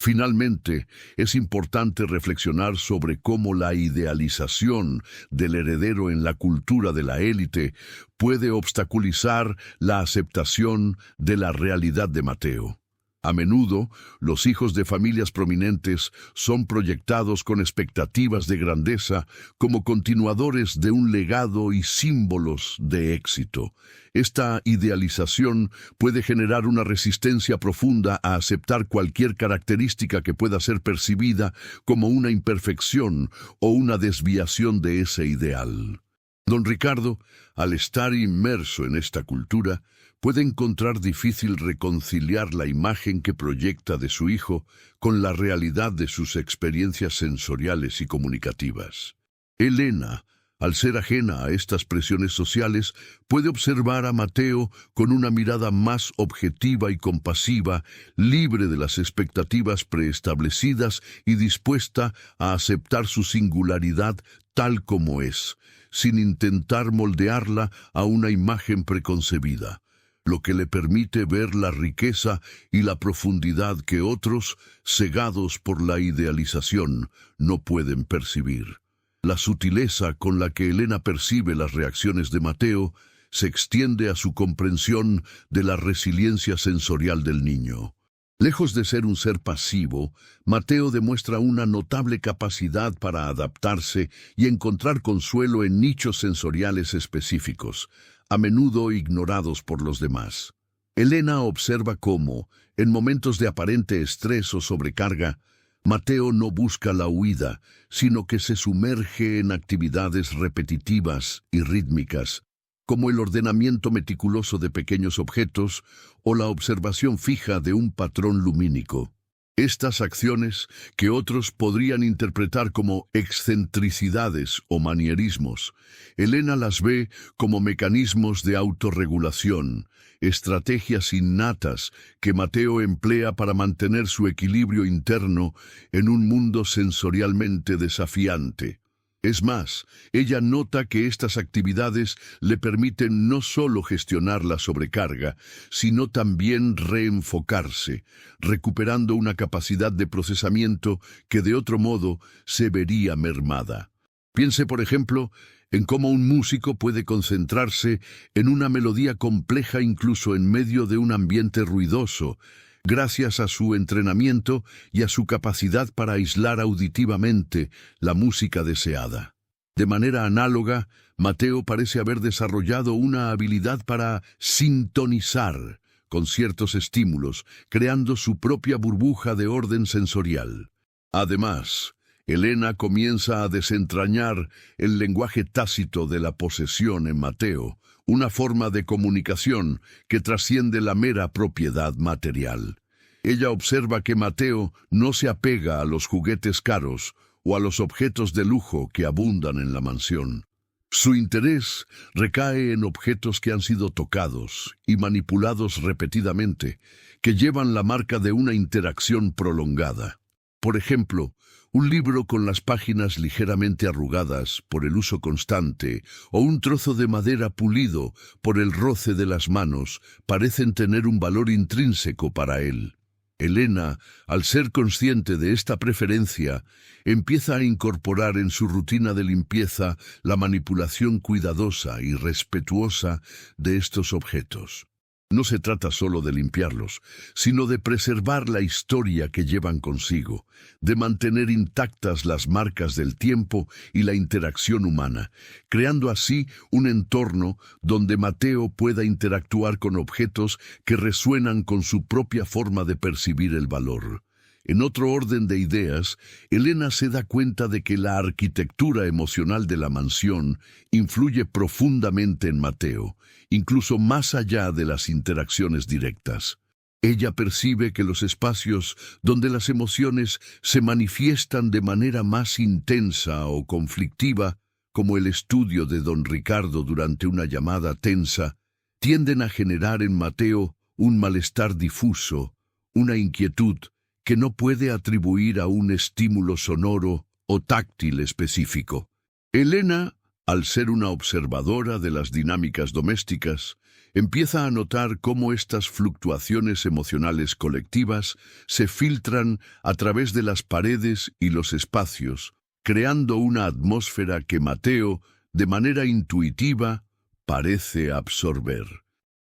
Finalmente, es importante reflexionar sobre cómo la idealización del heredero en la cultura de la élite puede obstaculizar la aceptación de la realidad de Mateo. A menudo, los hijos de familias prominentes son proyectados con expectativas de grandeza como continuadores de un legado y símbolos de éxito. Esta idealización puede generar una resistencia profunda a aceptar cualquier característica que pueda ser percibida como una imperfección o una desviación de ese ideal. Don Ricardo, al estar inmerso en esta cultura, puede encontrar difícil reconciliar la imagen que proyecta de su hijo con la realidad de sus experiencias sensoriales y comunicativas. Elena, al ser ajena a estas presiones sociales, puede observar a Mateo con una mirada más objetiva y compasiva, libre de las expectativas preestablecidas y dispuesta a aceptar su singularidad tal como es, sin intentar moldearla a una imagen preconcebida, lo que le permite ver la riqueza y la profundidad que otros, cegados por la idealización, no pueden percibir. La sutileza con la que Elena percibe las reacciones de Mateo se extiende a su comprensión de la resiliencia sensorial del niño. Lejos de ser un ser pasivo, Mateo demuestra una notable capacidad para adaptarse y encontrar consuelo en nichos sensoriales específicos, a menudo ignorados por los demás. Elena observa cómo, en momentos de aparente estrés o sobrecarga, Mateo no busca la huida, sino que se sumerge en actividades repetitivas y rítmicas, como el ordenamiento meticuloso de pequeños objetos o la observación fija de un patrón lumínico. Estas acciones, que otros podrían interpretar como excentricidades o manierismos, Elena las ve como mecanismos de autorregulación, estrategias innatas que Mateo emplea para mantener su equilibrio interno en un mundo sensorialmente desafiante. Es más, ella nota que estas actividades le permiten no solo gestionar la sobrecarga, sino también reenfocarse, recuperando una capacidad de procesamiento que de otro modo se vería mermada. Piense, por ejemplo, en cómo un músico puede concentrarse en una melodía compleja incluso en medio de un ambiente ruidoso, gracias a su entrenamiento y a su capacidad para aislar auditivamente la música deseada. De manera análoga, Mateo parece haber desarrollado una habilidad para sintonizar con ciertos estímulos, creando su propia burbuja de orden sensorial. Además, Elena comienza a desentrañar el lenguaje tácito de la posesión en Mateo, una forma de comunicación que trasciende la mera propiedad material. Ella observa que Mateo no se apega a los juguetes caros o a los objetos de lujo que abundan en la mansión. Su interés recae en objetos que han sido tocados y manipulados repetidamente, que llevan la marca de una interacción prolongada. Por ejemplo, un libro con las páginas ligeramente arrugadas por el uso constante o un trozo de madera pulido por el roce de las manos parecen tener un valor intrínseco para él. Elena, al ser consciente de esta preferencia, empieza a incorporar en su rutina de limpieza la manipulación cuidadosa y respetuosa de estos objetos. No se trata solo de limpiarlos, sino de preservar la historia que llevan consigo, de mantener intactas las marcas del tiempo y la interacción humana, creando así un entorno donde Mateo pueda interactuar con objetos que resuenan con su propia forma de percibir el valor. En otro orden de ideas, Elena se da cuenta de que la arquitectura emocional de la mansión influye profundamente en Mateo, incluso más allá de las interacciones directas. Ella percibe que los espacios donde las emociones se manifiestan de manera más intensa o conflictiva, como el estudio de don Ricardo durante una llamada tensa, tienden a generar en Mateo un malestar difuso, una inquietud que no puede atribuir a un estímulo sonoro o táctil específico. Elena, al ser una observadora de las dinámicas domésticas, empieza a notar cómo estas fluctuaciones emocionales colectivas se filtran a través de las paredes y los espacios, creando una atmósfera que Mateo, de manera intuitiva, parece absorber.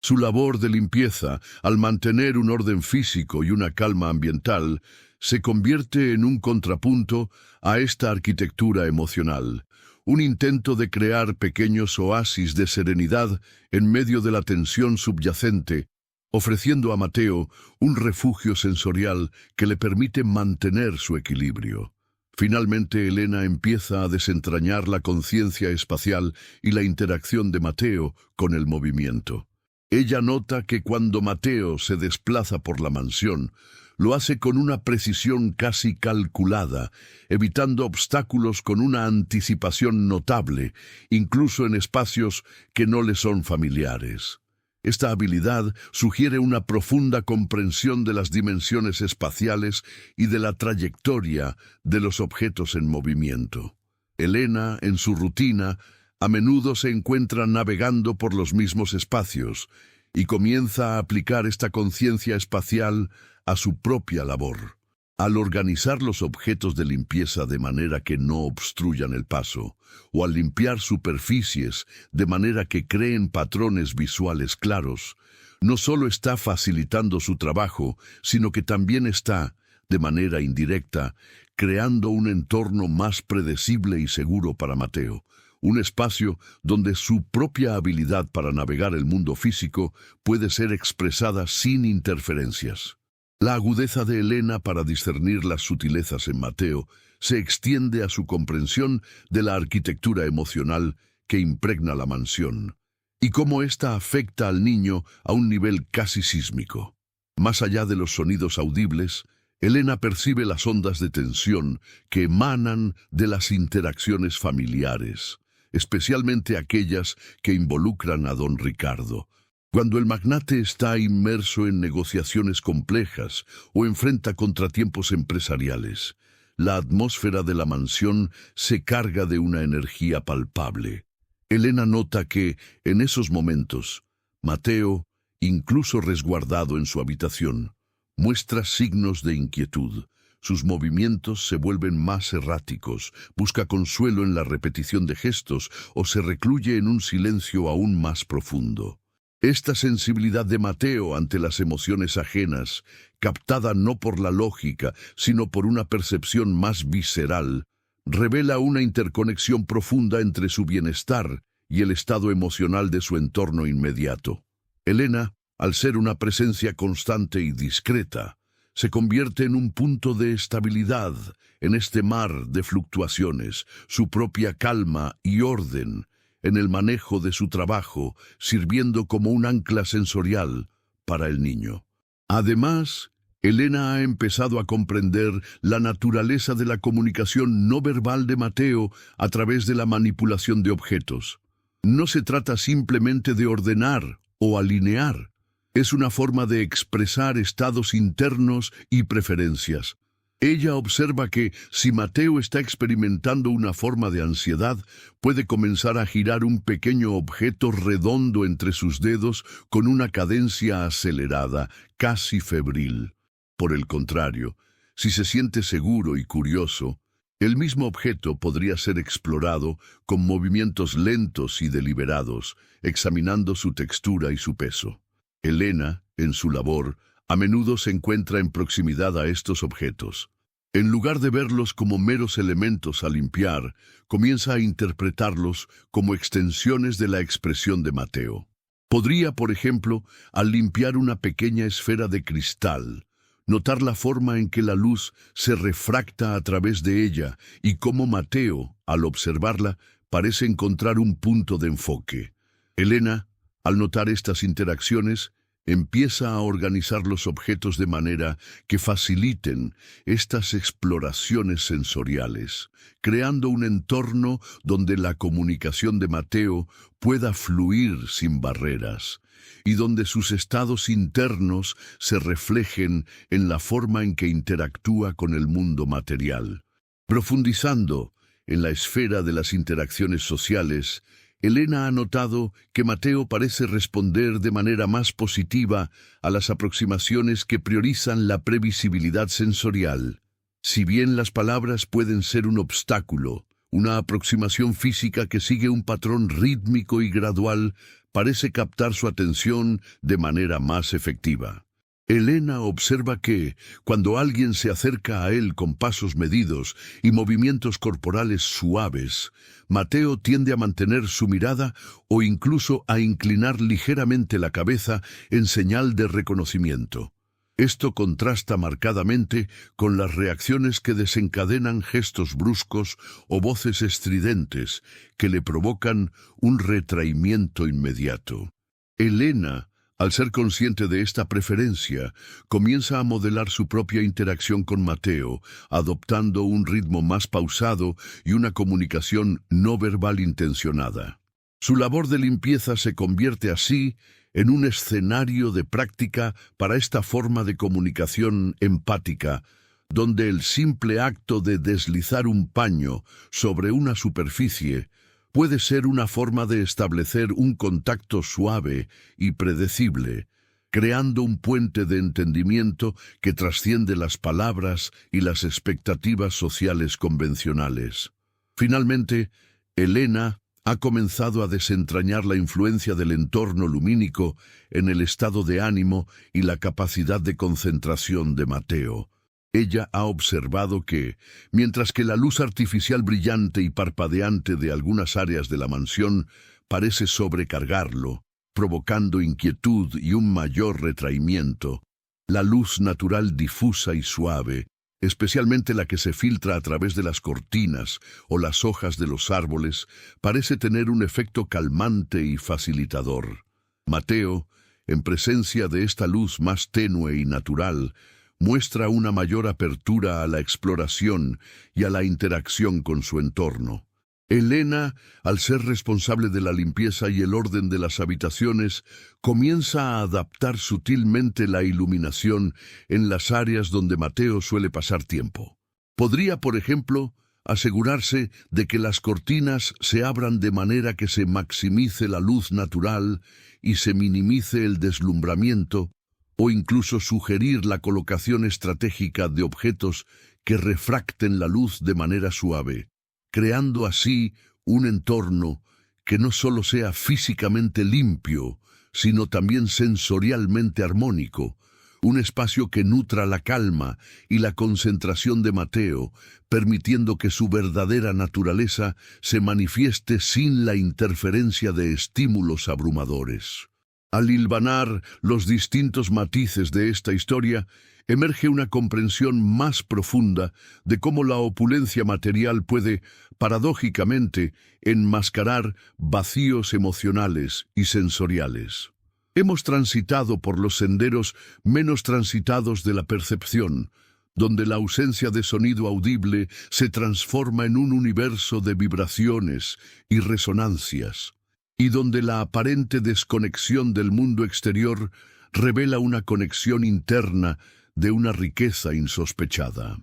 Su labor de limpieza, al mantener un orden físico y una calma ambiental, se convierte en un contrapunto a esta arquitectura emocional, un intento de crear pequeños oasis de serenidad en medio de la tensión subyacente, ofreciendo a Mateo un refugio sensorial que le permite mantener su equilibrio. Finalmente, Elena empieza a desentrañar la conciencia espacial y la interacción de Mateo con el movimiento. Ella nota que cuando Mateo se desplaza por la mansión, lo hace con una precisión casi calculada, evitando obstáculos con una anticipación notable, incluso en espacios que no le son familiares. Esta habilidad sugiere una profunda comprensión de las dimensiones espaciales y de la trayectoria de los objetos en movimiento. Elena, en su rutina, a menudo se encuentra navegando por los mismos espacios y comienza a aplicar esta conciencia espacial a su propia labor. Al organizar los objetos de limpieza de manera que no obstruyan el paso, o al limpiar superficies de manera que creen patrones visuales claros, no solo está facilitando su trabajo, sino que también está, de manera indirecta, creando un entorno más predecible y seguro para Mateo, un espacio donde su propia habilidad para navegar el mundo físico puede ser expresada sin interferencias. La agudeza de Elena para discernir las sutilezas en Mateo se extiende a su comprensión de la arquitectura emocional que impregna la mansión, y cómo ésta afecta al niño a un nivel casi sísmico. Más allá de los sonidos audibles, Elena percibe las ondas de tensión que emanan de las interacciones familiares, especialmente aquellas que involucran a don Ricardo. Cuando el magnate está inmerso en negociaciones complejas o enfrenta contratiempos empresariales, la atmósfera de la mansión se carga de una energía palpable. Elena nota que, en esos momentos, Mateo, incluso resguardado en su habitación, muestra signos de inquietud. Sus movimientos se vuelven más erráticos, busca consuelo en la repetición de gestos o se recluye en un silencio aún más profundo. Esta sensibilidad de Mateo ante las emociones ajenas, captada no por la lógica, sino por una percepción más visceral, revela una interconexión profunda entre su bienestar y el estado emocional de su entorno inmediato. Elena, al ser una presencia constante y discreta, se convierte en un punto de estabilidad en este mar de fluctuaciones, su propia calma y orden en el manejo de su trabajo, sirviendo como un ancla sensorial para el niño. Además, Elena ha empezado a comprender la naturaleza de la comunicación no verbal de Mateo a través de la manipulación de objetos. No se trata simplemente de ordenar o alinear. Es una forma de expresar estados internos y preferencias. Ella observa que, si Mateo está experimentando una forma de ansiedad, puede comenzar a girar un pequeño objeto redondo entre sus dedos con una cadencia acelerada, casi febril. Por el contrario, si se siente seguro y curioso, el mismo objeto podría ser explorado con movimientos lentos y deliberados, examinando su textura y su peso. Elena, en su labor, a menudo se encuentra en proximidad a estos objetos. En lugar de verlos como meros elementos a limpiar, comienza a interpretarlos como extensiones de la expresión de Mateo. Podría, por ejemplo, al limpiar una pequeña esfera de cristal, notar la forma en que la luz se refracta a través de ella y cómo Mateo, al observarla, parece encontrar un punto de enfoque. Elena, al notar estas interacciones, empieza a organizar los objetos de manera que faciliten estas exploraciones sensoriales, creando un entorno donde la comunicación de Mateo pueda fluir sin barreras y donde sus estados internos se reflejen en la forma en que interactúa con el mundo material. Profundizando en la esfera de las interacciones sociales, Elena ha notado que Mateo parece responder de manera más positiva a las aproximaciones que priorizan la previsibilidad sensorial. Si bien las palabras pueden ser un obstáculo, una aproximación física que sigue un patrón rítmico y gradual parece captar su atención de manera más efectiva. Elena observa que, cuando alguien se acerca a él con pasos medidos y movimientos corporales suaves, Mateo tiende a mantener su mirada o incluso a inclinar ligeramente la cabeza en señal de reconocimiento. Esto contrasta marcadamente con las reacciones que desencadenan gestos bruscos o voces estridentes que le provocan un retraimiento inmediato. Elena, al ser consciente de esta preferencia, comienza a modelar su propia interacción con Mateo, adoptando un ritmo más pausado y una comunicación no verbal intencionada. Su labor de limpieza se convierte así en un escenario de práctica para esta forma de comunicación empática, donde el simple acto de deslizar un paño sobre una superficie puede ser una forma de establecer un contacto suave y predecible, creando un puente de entendimiento que trasciende las palabras y las expectativas sociales convencionales. Finalmente, Elena ha comenzado a desentrañar la influencia del entorno lumínico en el estado de ánimo y la capacidad de concentración de Mateo. Ella ha observado que, mientras que la luz artificial brillante y parpadeante de algunas áreas de la mansión parece sobrecargarlo, provocando inquietud y un mayor retraimiento, la luz natural difusa y suave, especialmente la que se filtra a través de las cortinas o las hojas de los árboles, parece tener un efecto calmante y facilitador. Mateo, en presencia de esta luz más tenue y natural, muestra una mayor apertura a la exploración y a la interacción con su entorno. Elena, al ser responsable de la limpieza y el orden de las habitaciones, comienza a adaptar sutilmente la iluminación en las áreas donde Mateo suele pasar tiempo. Podría, por ejemplo, asegurarse de que las cortinas se abran de manera que se maximice la luz natural y se minimice el deslumbramiento, o incluso sugerir la colocación estratégica de objetos que refracten la luz de manera suave, creando así un entorno que no solo sea físicamente limpio, sino también sensorialmente armónico, un espacio que nutra la calma y la concentración de Mateo, permitiendo que su verdadera naturaleza se manifieste sin la interferencia de estímulos abrumadores. Al hilvanar los distintos matices de esta historia, emerge una comprensión más profunda de cómo la opulencia material puede, paradójicamente, enmascarar vacíos emocionales y sensoriales. Hemos transitado por los senderos menos transitados de la percepción, donde la ausencia de sonido audible se transforma en un universo de vibraciones y resonancias, y donde la aparente desconexión del mundo exterior revela una conexión interna de una riqueza insospechada.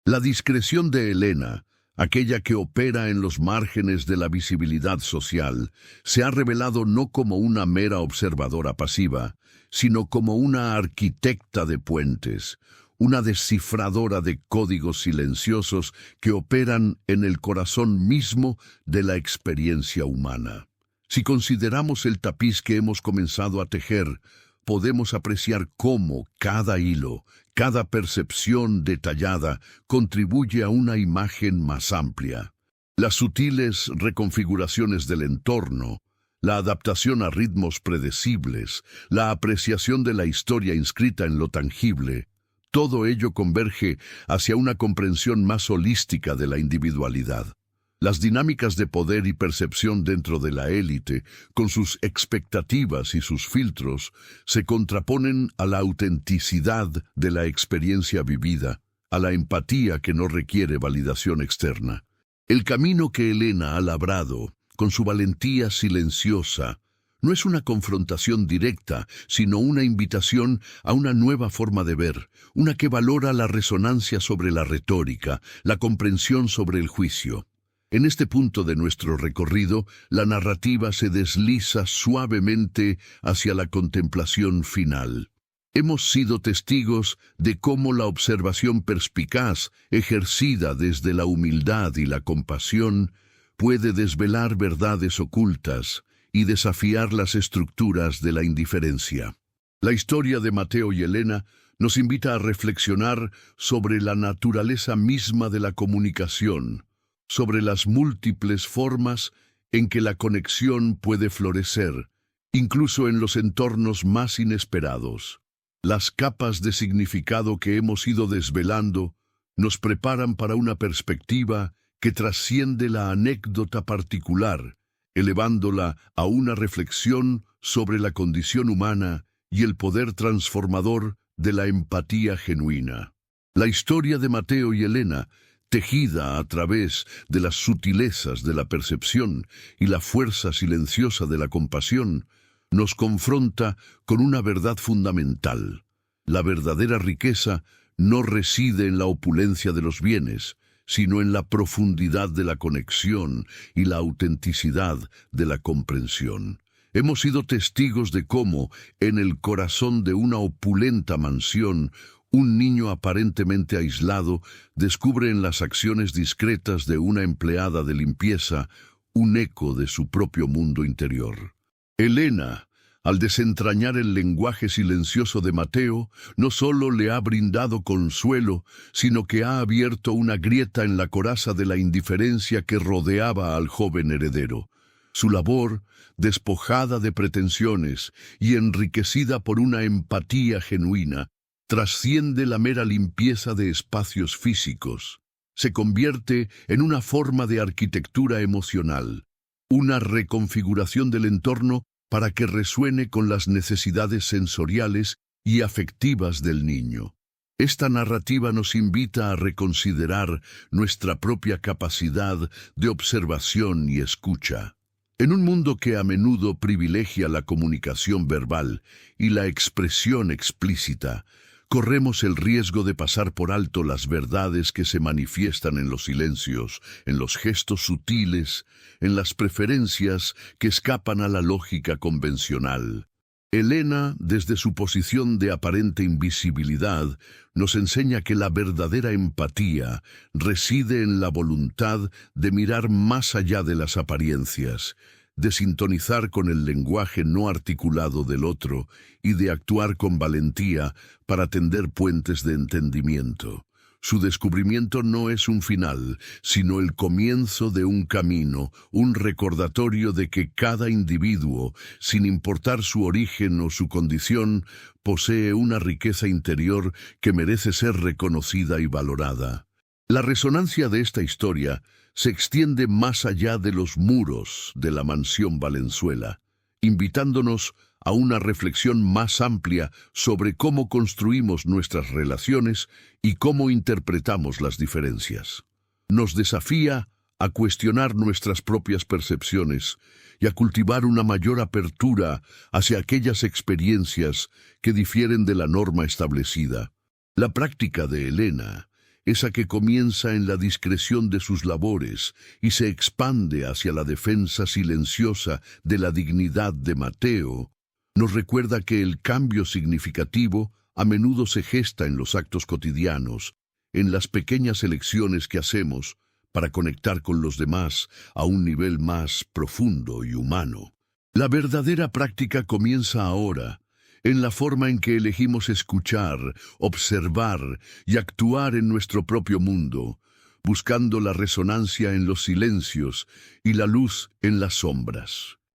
La discreción de Elena, aquella que opera en los márgenes de la visibilidad social, se ha revelado no como una mera observadora pasiva, sino como una arquitecta de puentes, una descifradora de códigos silenciosos que operan en el corazón mismo de la experiencia humana. Si consideramos el tapiz que hemos comenzado a tejer, podemos apreciar cómo cada hilo, cada percepción detallada contribuye a una imagen más amplia. Las sutiles reconfiguraciones del entorno, la adaptación a ritmos predecibles, la apreciación de la historia inscrita en lo tangible, todo ello converge hacia una comprensión más holística de la individualidad. Las dinámicas de poder y percepción dentro de la élite, con sus expectativas y sus filtros, se contraponen a la autenticidad de la experiencia vivida, a la empatía que no requiere validación externa. El camino que Elena ha labrado, con su valentía silenciosa, no es una confrontación directa, sino una invitación a una nueva forma de ver, una que valora la resonancia sobre la retórica, la comprensión sobre el juicio. En este punto de nuestro recorrido, la narrativa se desliza suavemente hacia la contemplación final. Hemos sido testigos de cómo la observación perspicaz, ejercida desde la humildad y la compasión, puede desvelar verdades ocultas y desafiar las estructuras de la indiferencia. La historia de Mateo y Elena nos invita a reflexionar sobre la naturaleza misma de la comunicación, sobre las múltiples formas en que la conexión puede florecer, incluso en los entornos más inesperados. Las capas de significado que hemos ido desvelando nos preparan para una perspectiva que trasciende la anécdota particular, elevándola a una reflexión sobre la condición humana y el poder transformador de la empatía genuina. La historia de Mateo y Elena, tejida a través de las sutilezas de la percepción y la fuerza silenciosa de la compasión, nos confronta con una verdad fundamental. La verdadera riqueza no reside en la opulencia de los bienes, sino en la profundidad de la conexión y la autenticidad de la comprensión. Hemos sido testigos de cómo, en el corazón de una opulenta mansión, un niño aparentemente aislado descubre en las acciones discretas de una empleada de limpieza un eco de su propio mundo interior. Elena, al desentrañar el lenguaje silencioso de Mateo, no solo le ha brindado consuelo, sino que ha abierto una grieta en la coraza de la indiferencia que rodeaba al joven heredero. Su labor, despojada de pretensiones y enriquecida por una empatía genuina, trasciende la mera limpieza de espacios físicos. Se convierte en una forma de arquitectura emocional, una reconfiguración del entorno para que resuene con las necesidades sensoriales y afectivas del niño. Esta narrativa nos invita a reconsiderar nuestra propia capacidad de observación y escucha. En un mundo que a menudo privilegia la comunicación verbal y la expresión explícita, corremos el riesgo de pasar por alto las verdades que se manifiestan en los silencios, en los gestos sutiles, en las preferencias que escapan a la lógica convencional. Elena, desde su posición de aparente invisibilidad, nos enseña que la verdadera empatía reside en la voluntad de mirar más allá de las apariencias, de sintonizar con el lenguaje no articulado del otro y de actuar con valentía para tender puentes de entendimiento. Su descubrimiento no es un final, sino el comienzo de un camino, un recordatorio de que cada individuo, sin importar su origen o su condición, posee una riqueza interior que merece ser reconocida y valorada. La resonancia de esta historia se extiende más allá de los muros de la mansión Valenzuela, invitándonos a una reflexión más amplia sobre cómo construimos nuestras relaciones y cómo interpretamos las diferencias. Nos desafía a cuestionar nuestras propias percepciones y a cultivar una mayor apertura hacia aquellas experiencias que difieren de la norma establecida. La práctica de Elena, esa que comienza en la discreción de sus labores y se expande hacia la defensa silenciosa de la dignidad de Mateo, nos recuerda que el cambio significativo, a menudo se gesta en los actos cotidianos, en las pequeñas elecciones que hacemos para conectar con los demás a un nivel más profundo y humano. La verdadera práctica comienza ahora, en la forma en que elegimos escuchar, observar y actuar en nuestro propio mundo, buscando la resonancia en los silencios y la luz en las sombras.